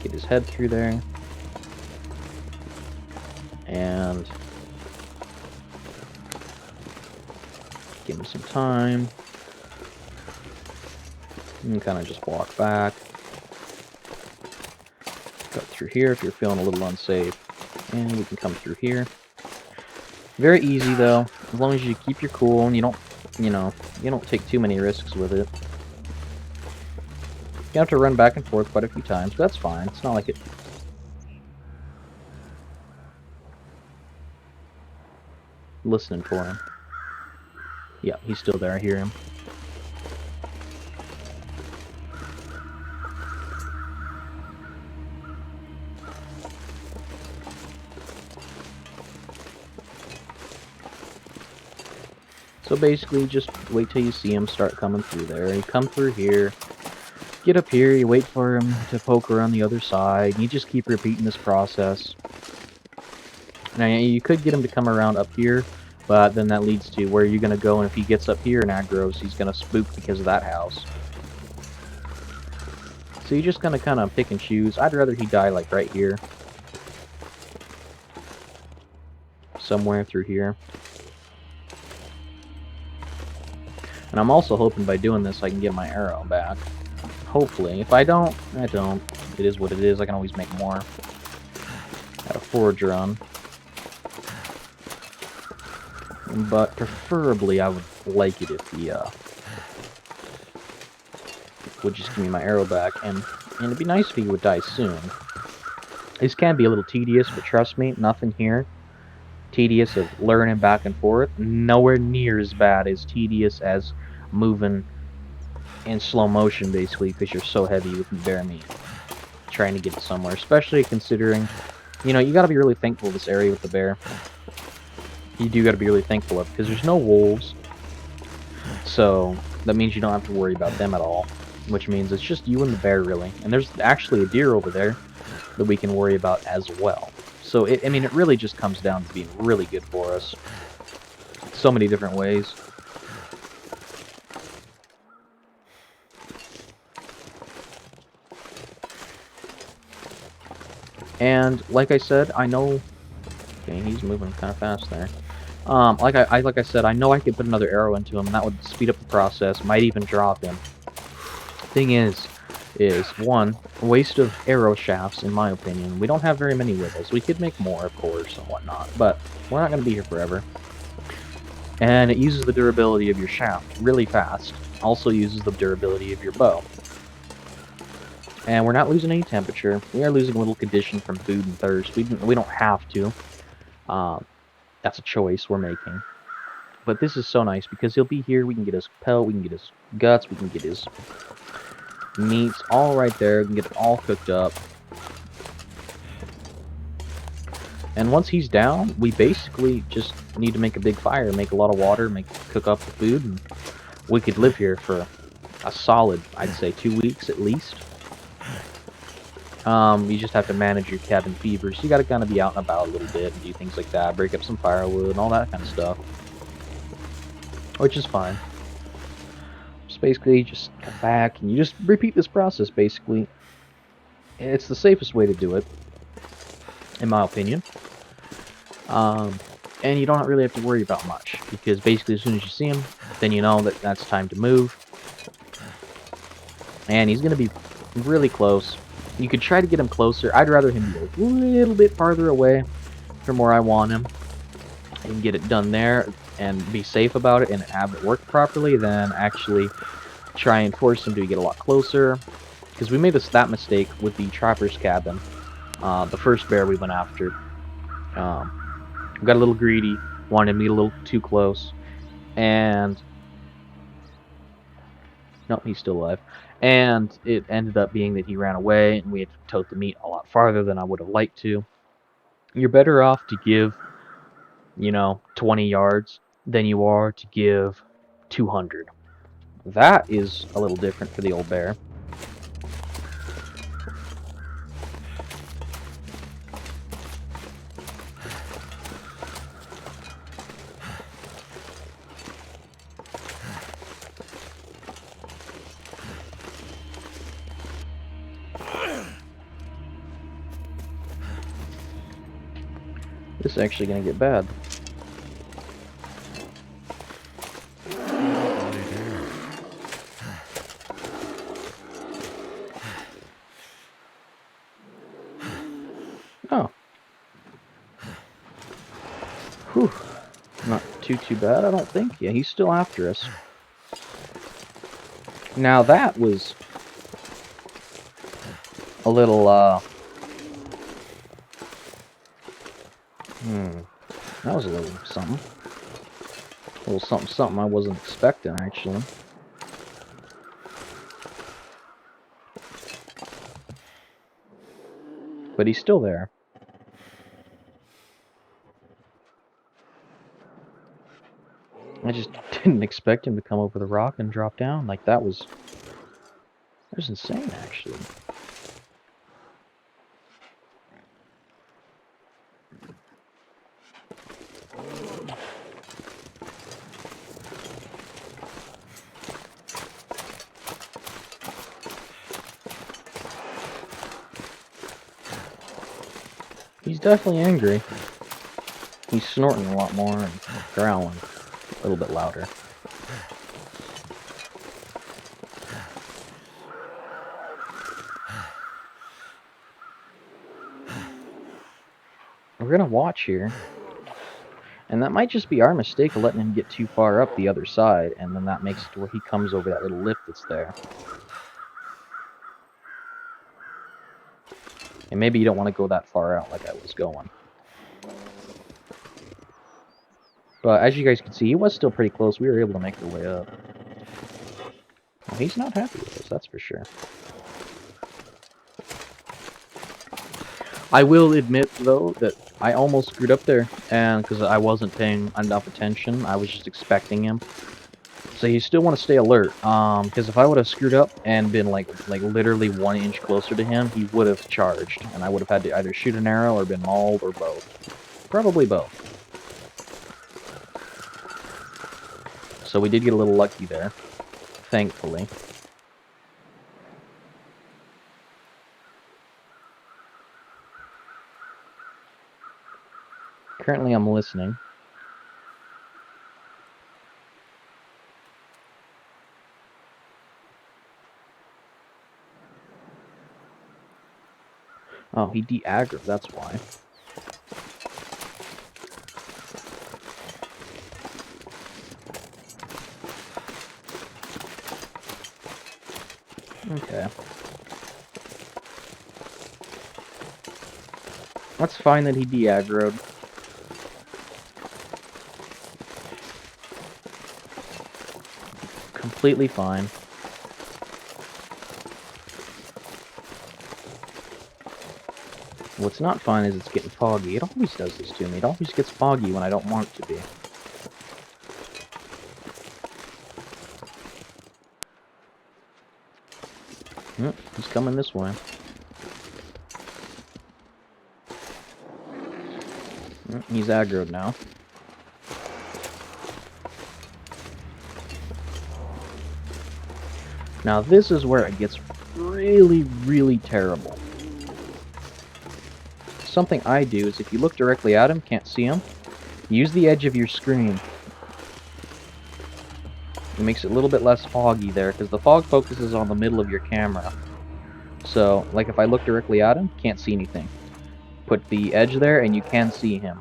Get his head through there. And give him some time. And kind of just walk back. Cut through here if you're feeling a little unsafe. And we can come through here. Very easy though, as long as you keep your cool and you don't take too many risks with it. You have to run back and forth quite a few times, but that's fine. It's not like it. Listening for him. Yeah, he's still there. I hear him. So basically, just wait till you see him start coming through there. You come through here, get up here, you wait for him to poke around the other side, and you just keep repeating this process. Now, you could get him to come around up here, but then that leads to where you're going to go, and if he gets up here and aggroes, he's going to spook because of that house. So you're just going to kind of pick and choose. I'd rather he die like right here. Somewhere through here. And I'm also hoping by doing this I can get my arrow back. Hopefully. If I don't, I don't. It is what it is. I can always make more. At a forge run. But preferably I would like it if he would just give me my arrow back. And it'd be nice if he would die soon. This can be a little tedious, but trust me, nothing here tedious of learning back and forth. Nowhere near as bad as tedious as moving in slow motion, basically, because you're so heavy with the bear meat. Trying to get it somewhere, especially considering, you gotta be really thankful of this area with the bear. You do gotta be really thankful of, because there's no wolves. So, that means you don't have to worry about them at all. Which means it's just you and the bear, really. And there's actually a deer over there that we can worry about as well. So, it really just comes down to being really good for us. So many different ways. And, like I said, I know... Okay, he's moving kind of fast there. Like I said, I know I could put another arrow into him, and that would speed up the process, might even drop him. Thing is one, waste of arrow shafts, in my opinion. We don't have very many with us. We could make more, of course, and whatnot, but we're not going to be here forever. And it uses the durability of your shaft really fast. Also uses the durability of your bow. And we're not losing any temperature. We are losing a little condition from food and thirst. We don't have to. That's a choice we're making. But this is so nice because he'll be here. We can get his pelt, we can get his guts, we can get his meats all right there. We can get it all cooked up. And once he's down, we basically just need to make a big fire, make a lot of water, cook up the food, and we could live here for a solid, I'd say, 2 weeks at least. You just have to manage your cabin fever, so you gotta kind of be out and about a little bit and do things like that, break up some firewood and all that kind of stuff. Which is fine. Just basically just come back and you just repeat this process, basically. It's the safest way to do it, in my opinion. and you don't really have to worry about much, because basically as soon as you see him, then you know that that's time to move. And he's going to be really close. You could try to get him closer. I'd rather him be a little bit farther away from where I want him and get it done there and be safe about it and have it work properly than actually try and force him to get a lot closer. Because we made that mistake with the trapper's cabin. The first bear we went after. Got a little greedy, wanted to meet a little too close, and no, he's still alive. And it ended up being that he ran away, and we had to tote the meat a lot farther than I would have liked to. You're better off to give, 20 yards than you are to give 200. That is a little different for the old bear. This is actually going to get bad. Oh. Whew. Not too bad, I don't think. Yeah, he's still after us. Now that was a little, that was a little something. A little something I wasn't expecting, actually. But he's still there. I just didn't expect him to come over the rock and drop down. Like, that was insane, actually. He's definitely angry. He's snorting a lot more and growling a little bit louder. We're gonna watch here. And that might just be our mistake of letting him get too far up the other side, and then that makes it to where he comes over that little lip that's there. And maybe you don't want to go that far out like I was going. But as you guys can see, he was still pretty close. We were able to make our way up. Well, he's not happy with us, that's for sure. I will admit, though, that I almost screwed up there, and because I wasn't paying enough attention. I was just expecting him. So you still want to stay alert, because if I would have screwed up and been like literally 1 inch closer to him, he would have charged, and I would have had to either shoot an arrow or been mauled or both. Probably both. So we did get a little lucky there, thankfully. Currently I'm listening. Oh, he de-aggroed, that's why. Okay. That's fine that he de-aggroed. Completely fine. What's not fine is it's getting foggy. It always does this to me. It always gets foggy when I don't want it to be. He's coming this way. He's aggroed now. Now this is where it gets really, really terrible. Something I do is if you look directly at him, can't see him, Use the edge of your screen. It makes it a little bit less foggy there, because the fog focuses on the middle of your camera. So, like if I look directly at him, can't see anything. Put the edge there and you can see him.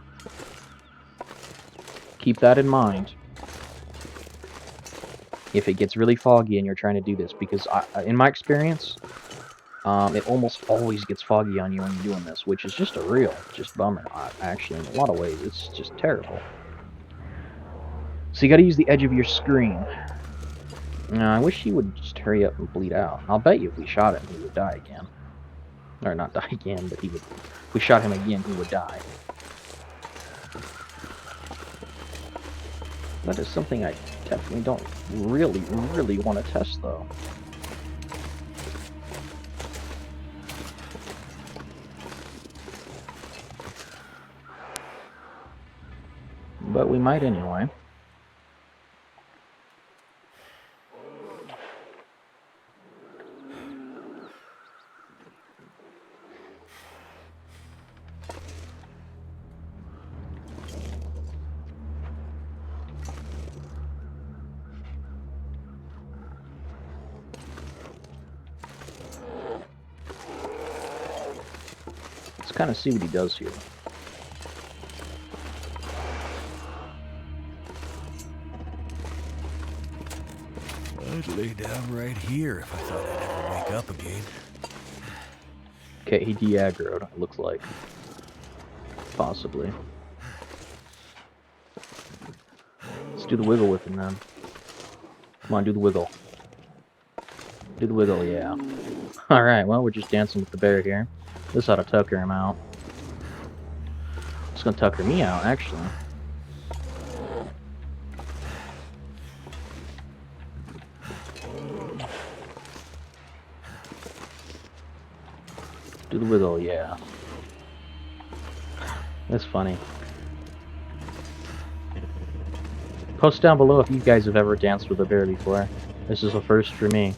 Keep that in mind if it gets really foggy and you're trying to do this, because in my experience, it almost always gets foggy on you when you're doing this, which is just a real bummer. Actually, in a lot of ways, it's just terrible. So you got to use the edge of your screen. I wish he would just hurry up and bleed out. I'll bet you if we shot him, he would die again. Or not die again, but he would. If we shot him again, he would die. That is something I definitely don't really want to test, though. But we might anyway. Let's kind of see what he does here. I'd lay down right here if I thought I'd ever wake up again. Okay, he de-aggroed, it looks like. Possibly. Let's do the wiggle with him, then. Come on, do the wiggle. Do the wiggle, yeah. Alright, well, we're just dancing with the bear here. This ought to tucker him out. It's gonna tucker me out, actually. Do the wiggle, yeah. That's funny. Post down below if you guys have ever danced with a bear before. This is a first for me.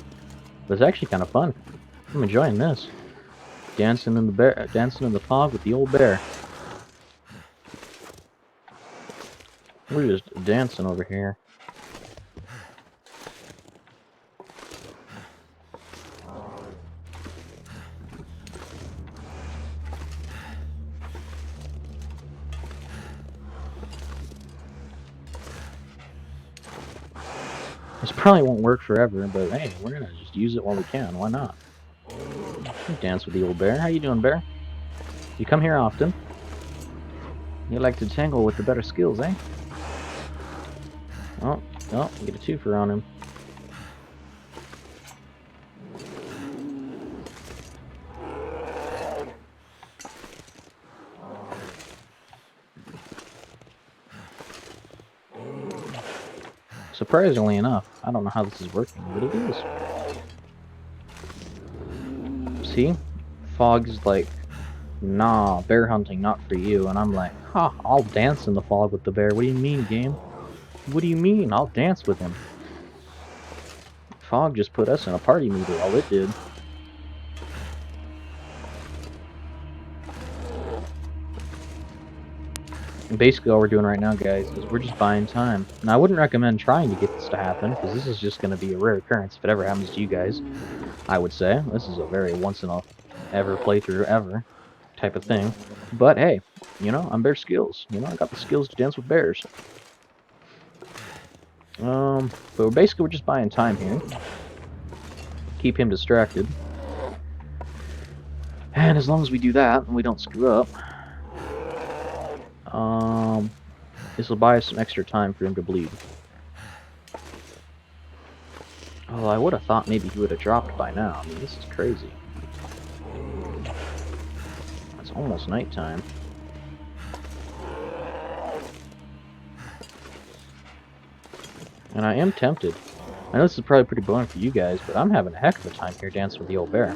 But it's actually kind of fun. I'm enjoying this. Dancing in the fog with the old bear. We're just dancing over here. This probably won't work forever, but hey, we're gonna just use it while we can. Why not? Dance with the old bear. How you doing, bear? You come here often. You like to tangle with the better skills, eh? Oh, get a twofer on him. Surprisingly enough, I don't know how this is working, but it is. See? Fog's like, nah, bear hunting, not for you. And I'm like, huh, I'll dance in the fog with the bear. What do you mean, game? What do you mean? I'll dance with him. Fog just put us in a party mood, all it did. And basically all we're doing right now, guys, is we're just buying time. Now, I wouldn't recommend trying to get this to happen, because this is just going to be a rare occurrence if it ever happens to you guys, I would say. This is a very once-in-a-ever playthrough ever type of thing. But hey, you know, I'm Bear Skills. You know, I got the skills to dance with bears. But basically we're just buying time here. Keep him distracted. And as long as we do that, and we don't screw up, this will buy us some extra time for him to bleed. Oh, I would have thought maybe he would have dropped by now. I mean, this is crazy. It's almost nighttime. And I am tempted. I know this is probably pretty boring for you guys, but I'm having a heck of a time here dancing with the old bear.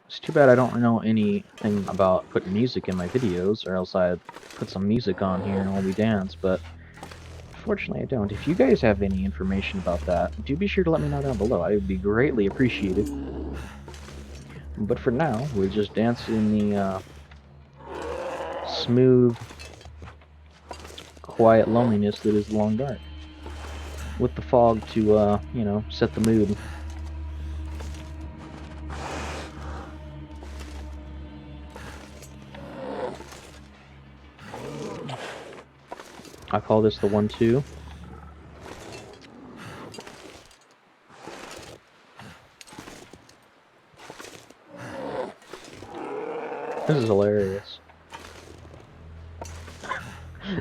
It's too bad I don't know anything about putting music in my videos, or else I'd put some music on here while we dance, but unfortunately I don't. If you guys have any information about that, do be sure to let me know down below. I would be greatly appreciated. But for now, we're just dancing the smooth quiet loneliness that is the Long Dark. With the fog to, you know, set the mood. I call this the 1-2. This is hilarious.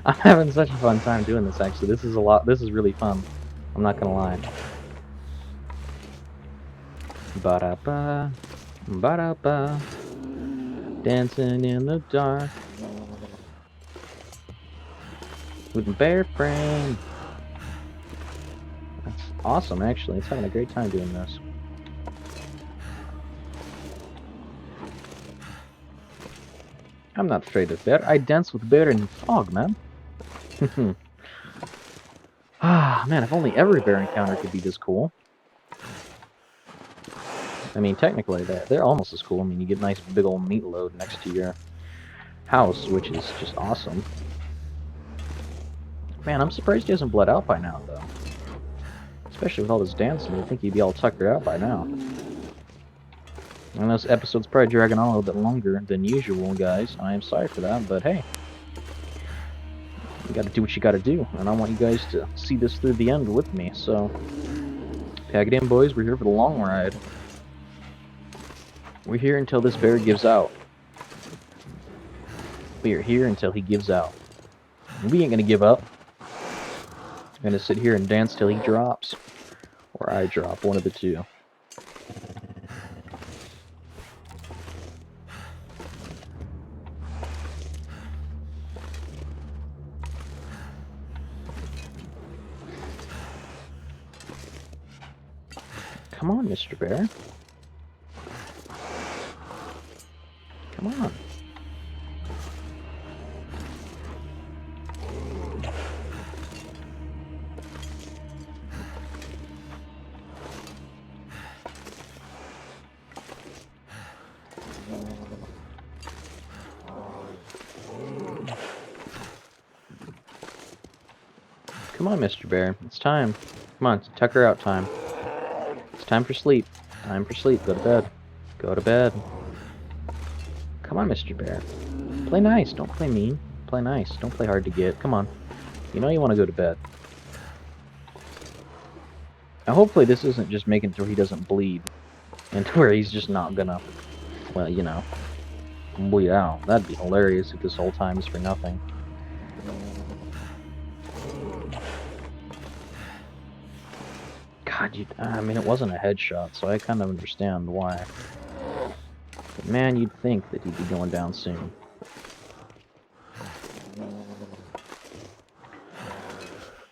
I'm having such a fun time doing this, actually. This is really fun. I'm not gonna lie. Ba-da-ba, ba-da-ba, dancing in the dark with my bear friend. That's awesome, actually. It's having a great time doing this. I'm not afraid of bear. I dance with bear in the fog, man. Ah, man, if only every bear encounter could be this cool. I mean, technically, they're almost as cool. I mean, you get a nice big old meat load next to your house, which is just awesome. Man, I'm surprised he hasn't bled out by now, though. Especially with all this dancing, you'd think he'd be all tuckered out by now. And this episode's probably dragging on a little bit longer than usual, guys. I am sorry for that, but hey. You gotta do what you gotta do, and I want you guys to see this through the end with me, so... Pack it in, boys. We're here for the long ride. We're here until this bear gives out. We are here until he gives out. We ain't gonna give up. I'm gonna sit here and dance till he drops. Or I drop, one of the two. Come on, Mr. Bear. Come on. Come on, Mr. Bear. It's time. Come on, it's tucker out time. It's time for sleep. Time for sleep. Go to bed. Go to bed. Come on, Mr. Bear. Play nice. Don't play mean. Play nice. Don't play hard to get. Come on. You know you want to go to bed. Now, hopefully this isn't just making it to where he doesn't bleed. And to where he's just not gonna, well, you know, bleed out. That'd be hilarious if this whole time is for nothing. God, I mean, it wasn't a headshot, so I kind of understand why. But man, you'd think that he'd be going down soon.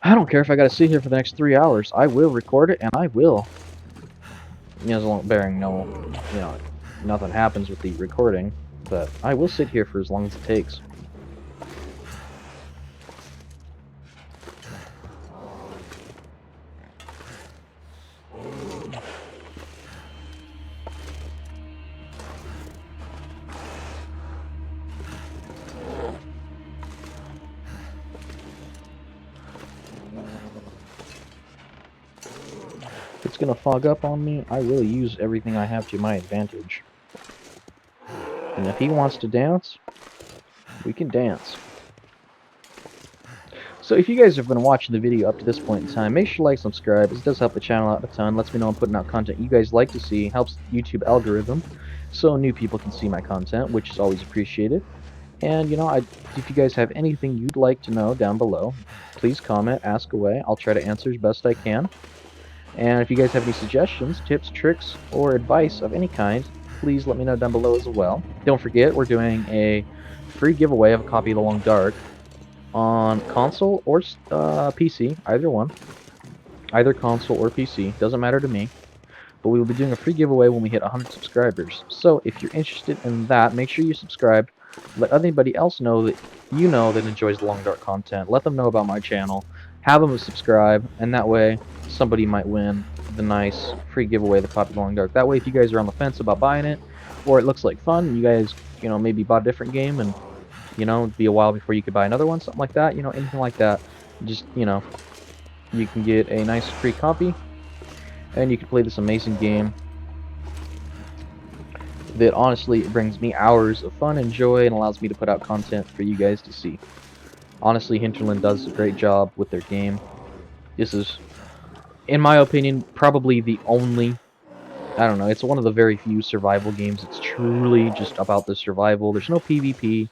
I don't care if I gotta sit here for the next 3 hours. I will record it, and I will. You know, as long bearing no, you know, nothing happens with the recording. But I will sit here for as long as it takes. If it's gonna fog up on me, I will use everything I have to my advantage. And if he wants to dance, we can dance. So if you guys have been watching the video up to this point in time, make sure to like, subscribe. This does help the channel out a ton. Lets me know I'm putting out content you guys like to see. Helps YouTube algorithm so new people can see my content, which is always appreciated. And, you know, if you guys have anything you'd like to know down below, please comment, ask away. I'll try to answer as best I can. And if you guys have any suggestions, tips, tricks, or advice of any kind, please let me know down below as well. Don't forget, we're doing a free giveaway of a copy of The Long Dark on console or PC, either one. Either console or PC, doesn't matter to me. But we will be doing a free giveaway when we hit 100 subscribers. So if you're interested in that, make sure you subscribe. Let anybody else know that you know that enjoys the Long Dark content. Let them know about my channel. Have them subscribe, and that way somebody might win the nice free giveaway of the copy of Long Dark. That way, if you guys are on the fence about buying it, or it looks like fun, and you guys, you know, maybe bought a different game and You know, it'd be a while before you could buy another one, something like that. You know, anything like that. Just, you know, you can get a nice free copy, and you can play this amazing game that honestly brings me hours of fun and joy and allows me to put out content for you guys to see. Honestly, Hinterland does a great job with their game. This is, in my opinion, probably the only, I don't know, it's one of the very few survival games that's truly just about the survival. There's no PvP,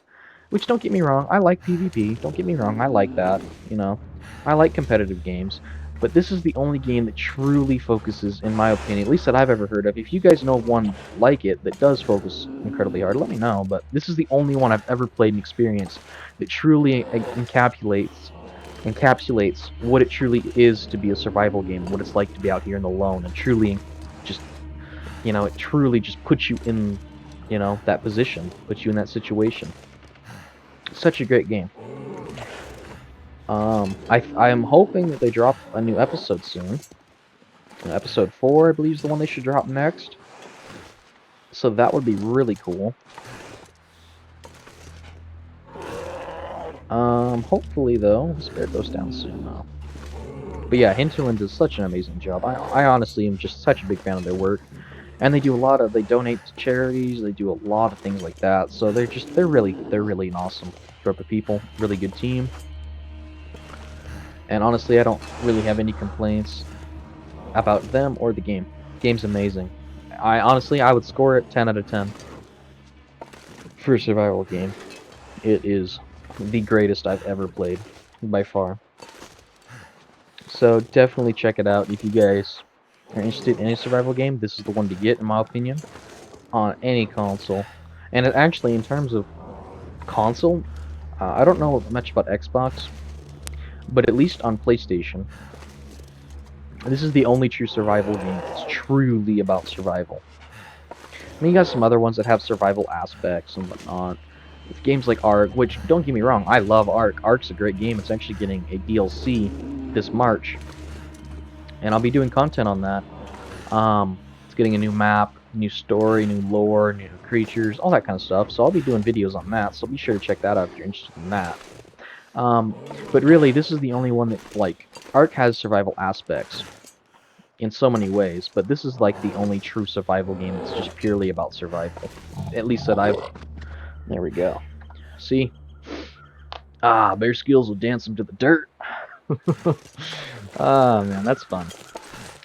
which, don't get me wrong, I like PvP. Don't get me wrong, I like that, you know. I like competitive games. But this is the only game that truly focuses, in my opinion, at least that I've ever heard of. If you guys know one like it that does focus incredibly hard, let me know. But this is the only one I've ever played and experienced that truly encapsulates what it truly is to be a survival game, what it's like to be out here in the lone, and truly just, you know, it truly just puts you in, you know, that position, puts you in that situation. Such a great game. I am hoping that they drop a new episode soon. Episode 4, I believe, is the one they should drop next. So that would be really cool. Hopefully though, the spirit goes down soon though. But yeah, Hinterland does such an amazing job. I honestly am just such a big fan of their work. And they do a lot of, they donate to charities, they do a lot of things like that. So they're really an awesome group of people, really good team. And honestly, I don't really have any complaints about them or the game. Game's amazing. I would score it 10 out of 10 for a survival game. It is the greatest I've ever played, by far. So definitely check it out if you guys are interested in a survival game. This is the one to get, in my opinion, on any console. And it actually, in terms of console, I don't know much about Xbox, but at least on PlayStation, this is the only true survival game that's truly about survival. I mean, you got some other ones that have survival aspects and whatnot. With games like Ark, which, don't get me wrong, I love Ark. Ark's a great game. It's actually getting a DLC this March, and I'll be doing content on that. It's getting a new map, new story, new lore, new creatures, all that kind of stuff. So I'll be doing videos on that. So be sure to check that out if you're interested in that. But really, this is the only one that, like, Ark has survival aspects in so many ways, but this is like the only true survival game that's just purely about survival. At least that I've. There we go. See? Ah, bear skills will dance them to the dirt. Ah, man, that's fun.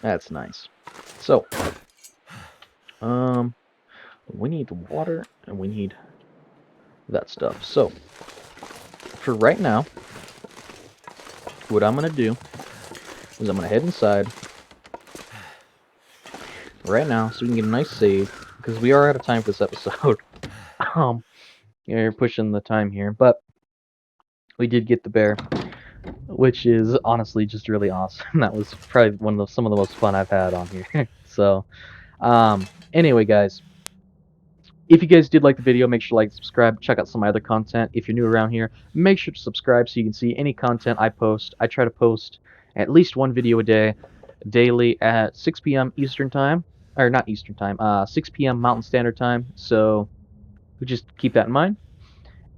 That's nice. So, we need the water and we need that stuff. So, for right now, what I'm gonna do is I'm gonna head inside right now so we can get a nice save, because we are out of time for this episode. You're pushing the time here, but we did get the bear, which is honestly just really awesome. That was probably some of the most fun I've had on here. So, anyway, guys, if you guys did like the video, make sure to like, subscribe, check out some of my other content. If you're new around here, make sure to subscribe so you can see any content I post. I try to post at least one video a day, daily at 6 p.m. Eastern Time, or not Eastern Time, 6 p.m. Mountain Standard Time. So just keep that in mind.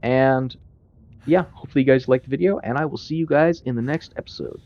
And yeah, hopefully you guys liked the video, and I will see you guys in the next episode.